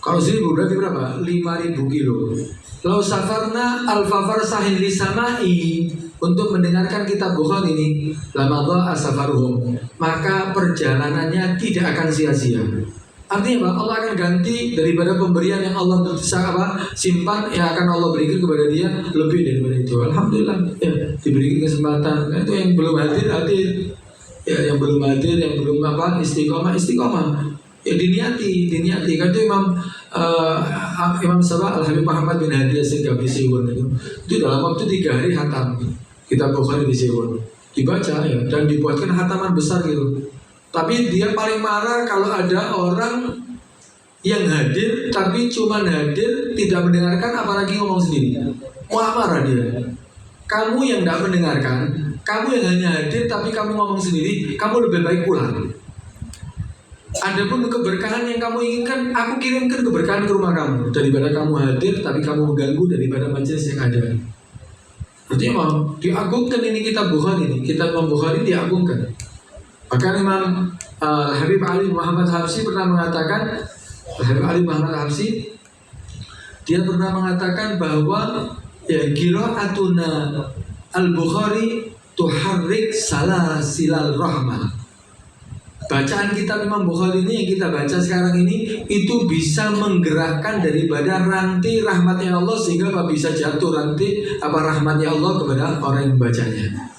Kalau 1000 berarti berapa? 5000 kilo. Lau safarna alfa farsahin li sama'i, untuk mendengarkan kitab Bukhari ini, lama doa safaruhum, maka perjalanannya tidak akan sia-sia. Artinya apa? Allah akan ganti daripada pemberian yang Allah simpan, yang akan Allah berikan kepada dia lebih daripada itu. Alhamdulillah ya, diberi kesempatan. Itu yang belum hadir. Ya, yang belum hadir, yang belum istiqomah ya diniati. Kan itu Imam Sabah Al-Habib Muhammad bin Hadi As-Sigaf di Siwon itu dalam waktu 3 hari hatam kitab Bukhari di Siwon, dibaca ya, dan dibuatkan hataman besar gitu. Tapi dia paling marah kalau ada orang yang hadir tapi cuma hadir tidak mendengarkan, apalagi ngomong sendiri. Marah dia. Kamu yang tidak mendengarkan, kamu yang hanya hadir tapi kamu ngomong sendiri, kamu lebih baik pulang. Adapun keberkahan yang kamu inginkan, aku kirimkan keberkahan ke rumah kamu daripada kamu hadir tapi kamu mengganggu daripada majelis yang ada. Artinya mau diagungkan ini kitab Bukhari ini, kitab Imam Bukhari diagungkan. Bahkan Imam Habib Ali Muhammad Habsyi pernah mengatakan, dia pernah mengatakan bahwa ya qiraatuna al-Bukhari tuharrik salasilal rahmah. Bacaan kitab Imam Bukhari ini yang kita baca sekarang ini itu bisa menggerakkan daripada rantai rahmatnya Allah sehingga bisa jatuh rantai rahmatnya Allah kepada orang yang membacanya.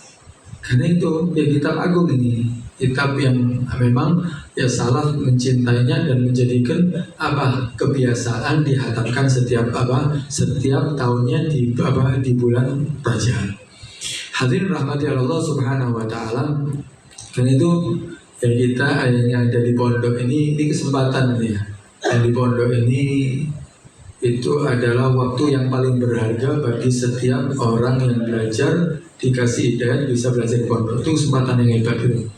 Karena itu ya kitab agung ini, kitab yang memang ya salaf mencintainya dan menjadikan kebiasaan dihatamkan setiap tahunnya di bulan Rajab. Hadirin rahmati Allah Subhanahu wa taala. Karena itu ya kita yang ada di pondok ini kesempatan ini ya. Yang di pondok ini itu adalah waktu yang paling berharga bagi setiap orang yang belajar, dikasih hidayah bisa belajar di pondok. Itu kesempatan yang hebat itu.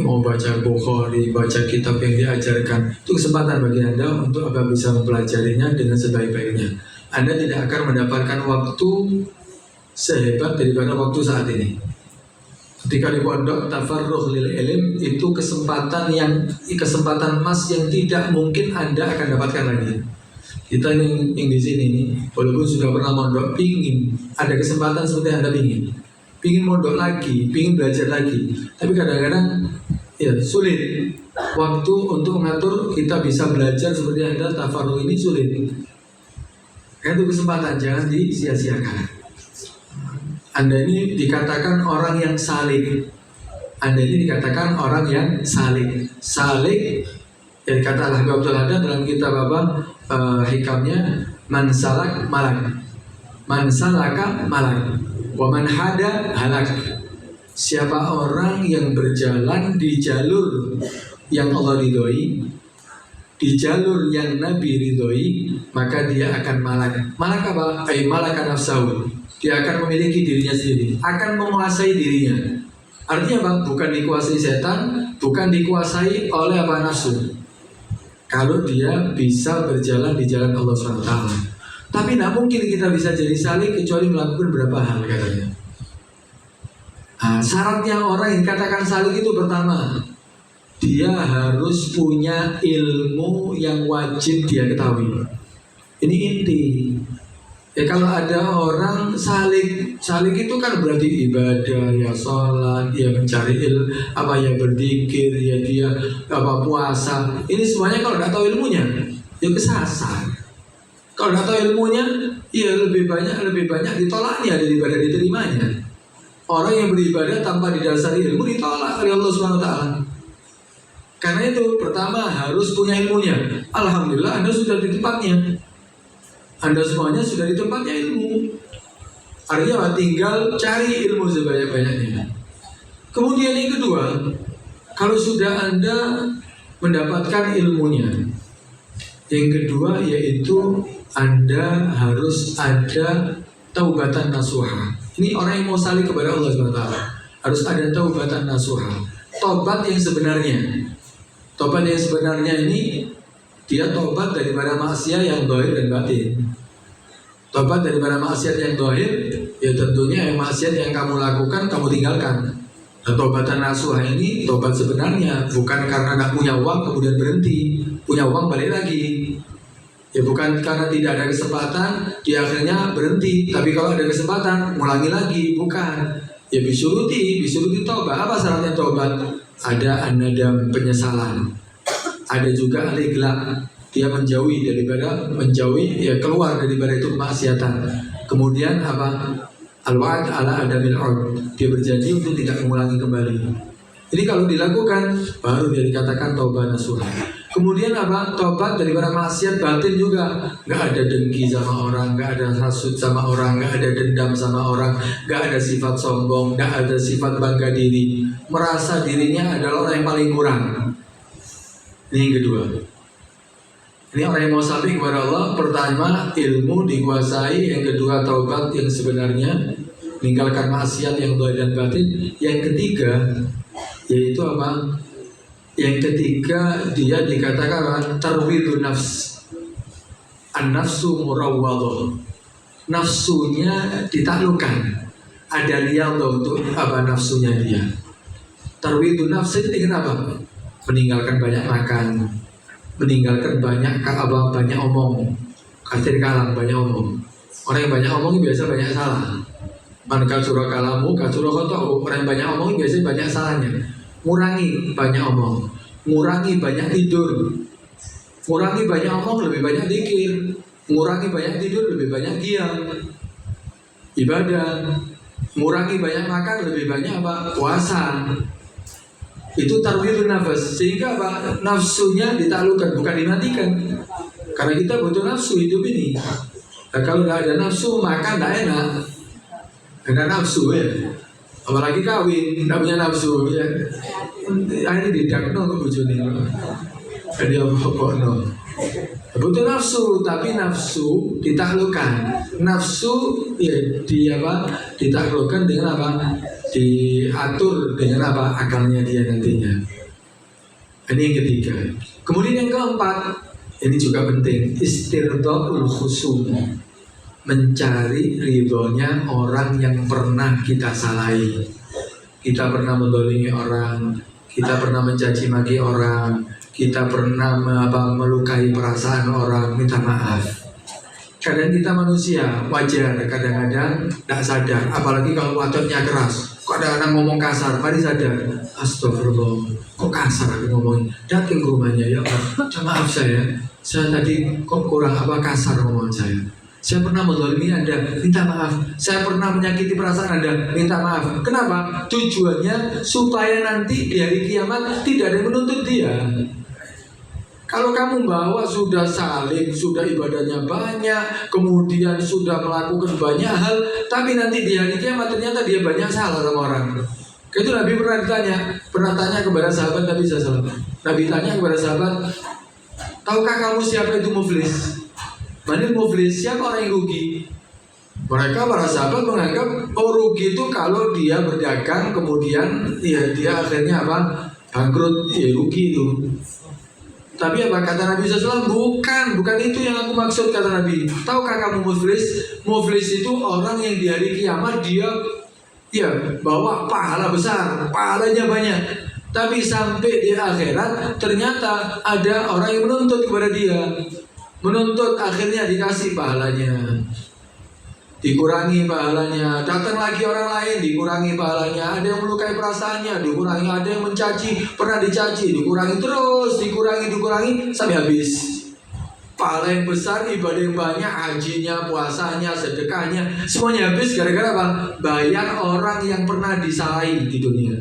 Mau baca Bukhari, baca kitab yang diajarkan, itu kesempatan bagi Anda untuk bisa mempelajarinya dengan sebaik-baiknya. Anda tidak akan mendapatkan waktu sehebat daripada waktu saat ini. Ketika di pondok tafarruh lil ilm itu kesempatan emas yang tidak mungkin Anda akan dapatkan lagi. Kita yang di sini nih, walaupun sudah pernah mondok, pingin ada kesempatan seperti Anda pingin mondok lagi, pingin belajar lagi. Tapi kadang-kadang ya sulit waktu untuk mengatur kita bisa belajar seperti Anda tafarruh ini sulit. Itu kesempatan, jangan disia-siakan. Anda ini dikatakan orang yang salik. Anda ini dikatakan orang yang salik. Salik yang kata Al-Habib Abdul Haddad dalam kitab hikamnya, man salak malak, man salaka malak, wa man hada halak. Siapa orang yang berjalan di jalur yang Allah ridhoi, di jalur yang Nabi ridhoi, maka dia akan malak. Malak apa? Malaka nafsahu. Dia akan memiliki dirinya sendiri, akan menguasai dirinya. Artinya apa? Bukan dikuasai setan, bukan dikuasai oleh nafsu. Kalau dia bisa berjalan di jalan Allah SWT. Tapi tidak mungkin kita bisa jadi salik kecuali melakukan beberapa hal katanya. Syaratnya orang yang katakan salik itu pertama, dia harus punya ilmu yang wajib dia ketahui. Ini inti. Ya kalau ada orang salik itu kan berarti ibadah, ya sholat, ya mencari ya berzikir, ya dia puasa. Ini semuanya kalau tidak tahu ilmunya, ya kesasar. Kalau tidak tahu ilmunya, ya lebih banyak ditolaknya daripada diterimanya. Orang yang beribadah tanpa didasari ilmu ditolak oleh Allah Subhanahu Wa Taala. Karena itu pertama harus punya ilmunya. Alhamdulillah Anda sudah di tempatnya. Anda semuanya sudah di tempatnya ilmu. Artinya tinggal cari ilmu sebanyak-banyaknya. Kemudian yang kedua, kalau sudah Anda mendapatkan ilmunya, yang kedua yaitu Anda harus ada taubatan nasuha. Ini orang yang mau salik kepada Allah SWT harus ada taubatan nasuha. Tobat yang sebenarnya. Tobat yang sebenarnya ini dia tobat daripada maksiat yang zahir dan batin. Tobat daripada maksiat yang zahir, ya tentunya yang maksiat yang kamu lakukan kamu tinggalkan. Dan tobatan nasuha ini tobat sebenarnya, bukan karena tidak punya uang kemudian berhenti, punya uang balik lagi. Ya bukan karena tidak ada kesempatan dia akhirnya berhenti, tapi kalau ada kesempatan ngulangi lagi, bukan. Ya bisuruti tobat. Apa syaratnya tobat? Ada an-nadam, penyesalan. Ada juga al-iqla', dia menjauhi ya keluar daripada itu kemaksiatan. Kemudian apa? Al-wa'd ala adamil 'ud, dia berjanji untuk tidak mengulangi kembali. Jadi kalau dilakukan baru dia dikatakan taubat nasuha. Kemudian apa? Tobat daripada maksiat batin juga. Gak ada dengki sama orang, gak ada hasud sama orang, gak ada dendam sama orang, gak ada sifat sombong, gak ada sifat bangga diri, merasa dirinya adalah orang yang paling kurang. Ini yang kedua. Ini orang yang mau sampai kepada Allah. Pertama ilmu dikuasai, yang kedua taubat yang sebenarnya, meninggalkan maksiat yang zahir dan batin. Yang ketiga yaitu apa? Yang ketiga dia dikatakan tarwidun nafs. An-nafsu murawwadhah. Nafsunya ditaklukkan. Ada riyadhah untuk nafsunya dia. Tarwidun nafs itu kenapa? Meninggalkan banyak makan, meninggalkan banyak omong, kasir kalam banyak omong. Orang yang banyak omong biasa banyak salah. Man katsura kalamu katsura khoto'u. Orang yang banyak omong biasanya banyak salahnya. Ngurangi banyak omong, ngurangi banyak tidur. Ngurangi banyak omong lebih banyak zikir. Ngurangi banyak tidur lebih banyak qiyam, ibadah. Ngurangi banyak makan lebih banyak apa? Puasa. Itu tarwidun nafas. Sehingga apa? Nafsunya ditaklukkan, bukan dimatikan. Karena kita butuh nafsu hidup ini. Nah, kalau nggak ada nafsu makan nggak enak. Ada nafsu ya. Apalagi kawin nggak punya nafsu ya. Akhirnya didakno ke bojone. Jadi apa no? Butuh nafsu, tapi nafsu ditaklukkan. Nafsu ya ditaklukkan dengan apa? Diatur dengan apa? Akalnya dia nantinya. Ini yang ketiga. Kemudian yang keempat, ini juga penting, istirdaul khusum. Mencari ridhonya orang yang pernah kita salahi. Kita pernah mendolimi orang, kita pernah mencaci maki orang, kita pernah melukai perasaan orang, minta maaf. Kadang kita manusia, wajar, kadang-kadang tidak sadar. Apalagi kalau wajahnya keras. Kok ada anak ngomong kasar, mari sadar. Astagfirullah, kok kasar aku ngomongin. Datang ke rumahnya, ya Allah, maaf saya tadi kok kurang apa kasar ngomong saya. Saya pernah menzalimi Anda, minta maaf. Saya pernah menyakiti perasaan Anda, minta maaf. Kenapa? Tujuannya supaya nanti di hari kiamat tidak ada yang menuntut dia. Kalau kamu bawa sudah saling, sudah ibadahnya banyak, kemudian sudah melakukan banyak hal, tapi nanti di hari kiamat ternyata dia banyak salah sama orang. Itu Nabi pernah tanya kepada sahabat Nabi SAW. Nabi tanya kepada sahabat, tahukah kamu siapa itu muflis? Manil muflis, siapa orang yang rugi? Mereka para sahabat menganggap rugi itu kalau dia berdagang kemudian ya dia akhirnya apa? Bangkrut, ya rugi itu. Tapi apa kata Nabi SAW? Bukan itu yang aku maksud, kata Nabi. Tahukah kamu muflis? Muflis itu orang yang di hari kiamat dia ya bawa pahala besar, pahalanya banyak. Tapi sampai di akhirat ternyata ada orang yang menuntut kepada dia. Menuntut, akhirnya dikasih pahalanya, dikurangi pahalanya. Datang lagi orang lain, dikurangi pahalanya. Ada yang melukai perasaannya, dikurangi. Ada yang mencaci, pernah dicaci, dikurangi terus, dikurangi sampai habis. Pahala yang besar, ibadah yang banyak, hajinya, puasanya, sedekahnya, semuanya habis gara-gara apa? Bayar orang yang pernah disalahi di dunia.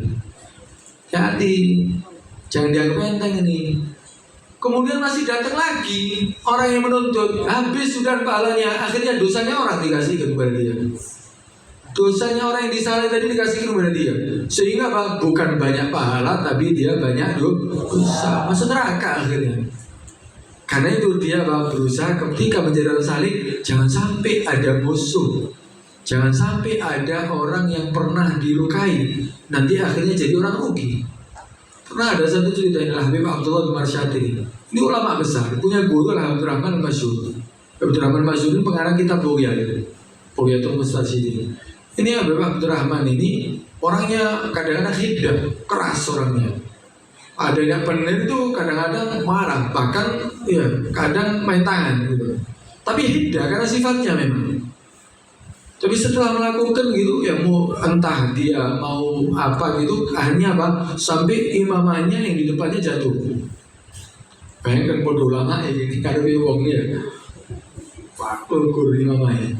Jadi jangan dianggap enteng ini. Kemudian masih datang lagi orang yang menuntut, habis sudah pahalanya, akhirnya dosanya orang dikasihkan kepada dia. Dosanya orang yang disalahi tadi dikasihkan kepada dia. Sehingga apa? Bukan banyak pahala, tapi dia banyak dosa, masuk neraka akhirnya. Karena itu dia berusaha ketika menjadi orang salih, jangan sampai ada musuh, jangan sampai ada orang yang pernah dilukai, nanti akhirnya jadi orang rugi. Pernah ada satu cerita yang Habib Abdullah bin Marsyadi. Ini ulama besar, punya guru Abdurrahman Masyhur. Abdurrahman Masyhur ini pengarang kitab Bugyatul Mustashidin. Ini Habib Abdurrahman ini orangnya kadang-kadang hiddah, keras orangnya. Ada yang benar itu kadang-kadang marah, bahkan ya kadang main tangan gitu. Tapi hiddah karena sifatnya memang. Tapi setelah melakukan gitu ya mau entah dia mau apa gitu, akhirnya apa? Sampai imamahnya yang di depannya jatuh. Bayangkan bodoh lama ini kalau wongnya fakul guru imamahnya.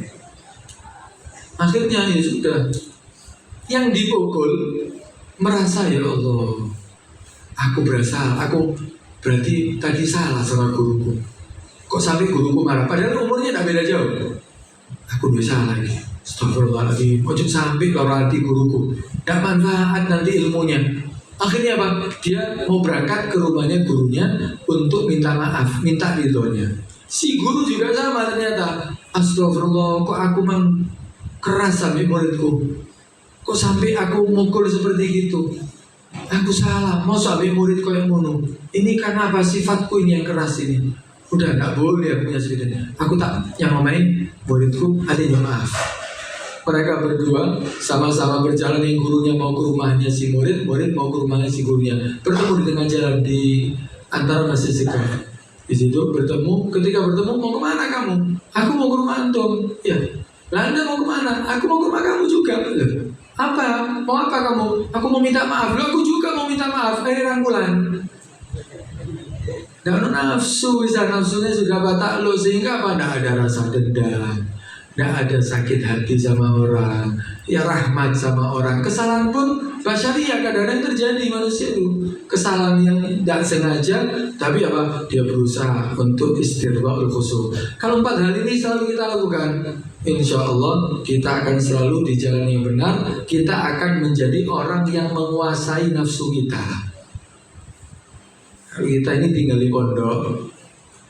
Akhirnya ya sudah. Yang dipukul merasa ya Allah, aku berarti tadi salah sama guruku. Kok sampai guruku marah? Padahal umurnya tak beda jauh. Aku bisa lagi. Astagfirullahaladzim, ojo sampai kalau hati guruku tidak manfaat nanti ilmunya. Akhirnya apa? Dia mau berangkat ke rumahnya gurunya untuk minta maaf, minta ridhonya. Si guru juga sama ternyata. Astagfirullah, kok aku keras sampai muridku? Kok sampai aku mukul seperti itu? Aku salah, mau sampai murid kau yang bunuh. Ini karena apa? Sifatku ini yang keras ini. Udah nggak boleh aku punya sebenarnya. Aku tak yang ngomongin muridku, adanya maaf. Mereka berdua sama-sama berjalan, yang gurunya mau ke rumahnya si murid mau ke rumahnya si gurunya. Bertemu di tengah jalan di antara Masjid Istiqlal. Di situ bertemu, ketika bertemu mau kemana kamu? Aku mau ke rumah antum. Ya, Lah Anda mau kemana? Aku mau ke rumah kamu juga. Loh, apa? Mau apa kamu? Aku mau minta maaf. Loh, aku juga mau minta maaf. Rangkulan. Dan nafsunya sudah batak lo, sehingga apa? Tidak ada rasa dendam, tidak ada sakit hati sama orang, ya rahmat sama orang. Kesalahan pun basyariah kadang-kadang terjadi manusia itu. Kesalahan yang tidak sengaja, tapi apa? Dia berusaha untuk istirbaul khusyuk. Kalau 4 hal ini selalu kita lakukan, insya Allah kita akan selalu di jalan yang benar. Kita akan menjadi orang yang menguasai nafsu kita. Kita ini tinggal di pondok,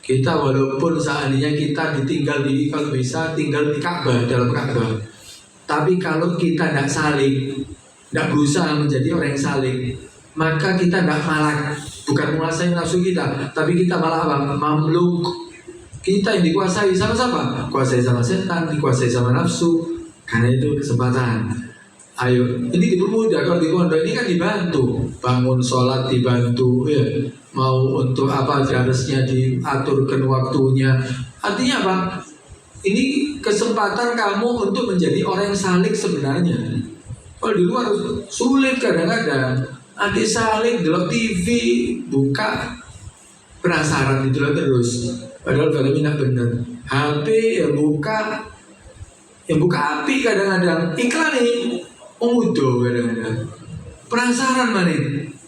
kita walaupun seandainya kita ditinggal di, kalau bisa tinggal di Ka'bah, dalam Ka'bah, tapi kalau kita tidak saling, tidak berusaha menjadi orang yang saling, maka kita tidak malah, bukan menguasai nafsu kita, tapi kita malah apa? Mamluk. Kita yang dikuasai sama siapa? Kuasai sama setan, dikuasai sama nafsu. Karena itu kesempatan. Ayo, ini dipermudah. Kalau di pondok ini kan dibantu, bangun sholat dibantu, ya. Mau untuk apa harusnya diaturkan waktunya. Artinya apa? Ini kesempatan kamu untuk menjadi orang yang salik sebenarnya. Kalau di luar sulit kadang-kadang. Nanti salik delok TV, buka, penasaran didelok terus. Padahal kalau tidak benar. HP ya buka api kadang-kadang. Iklan nih. Umudo kadang-kadang penasaran mana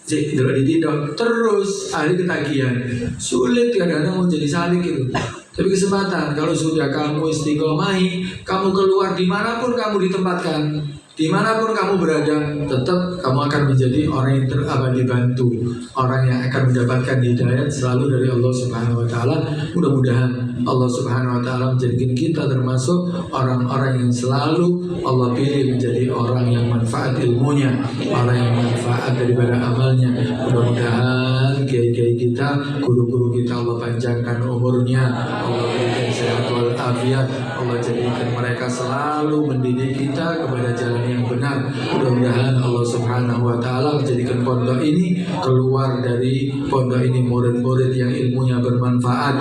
cek tidak terus ahli ketagihan, sulit kadang-kadang mau jadi salik itu. Tapi kesempatan kalau sudah kamu istiqomahi, kamu keluar dimanapun kamu ditempatkan, dimanapun kamu berada, tetap kamu akan menjadi orang yang dibantu, orang yang akan mendapatkan hidayah selalu dari Allah Subhanahu Wa Taala. Mudah-mudahan Allah Subhanahu Wa Taala menjadikan kita termasuk orang-orang yang selalu Allah pilih menjadi orang yang manfaat ilmunya, orang yang manfaat daripada amalnya. Mudah-mudahan kiai-kiai kita, guru-guru kita Allah panjangkan umurnya, Allah berikan sehat walafiat, Allah jadikan mereka selalu mendidik kita kepada jalan yang benar. Mudah-mudahan Allah Subhanahu Wa Taala menjadikan pondok ini, keluar dari pondok ini murid-murid yang ilmunya bermanfaat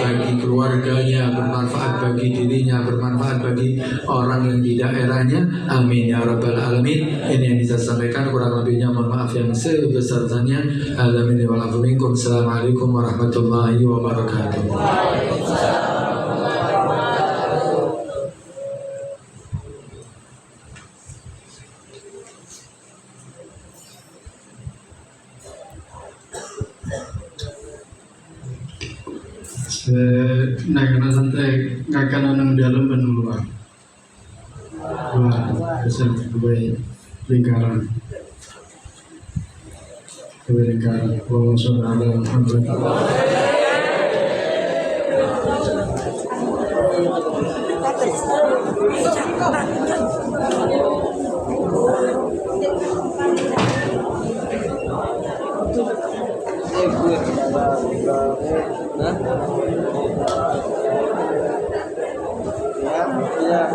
bagi keluarganya, bermanfaat bagi dirinya, bermanfaat bagi orang yang di daerahnya. Amin ya rabbal alamin. Ini yang bisa sampaikan, kurang lebihnya mohon maaf yang sebesar-besarnya. Amin wa minkum. Assalamualaikum warahmatullahi wabarakatuh. Nah, karena santai nggak akan nang dalam dan luar. Wah, kesan kebaik lingkaran. Kebaik lingkaran. Allahumma sholli ala Muhammad. Ya.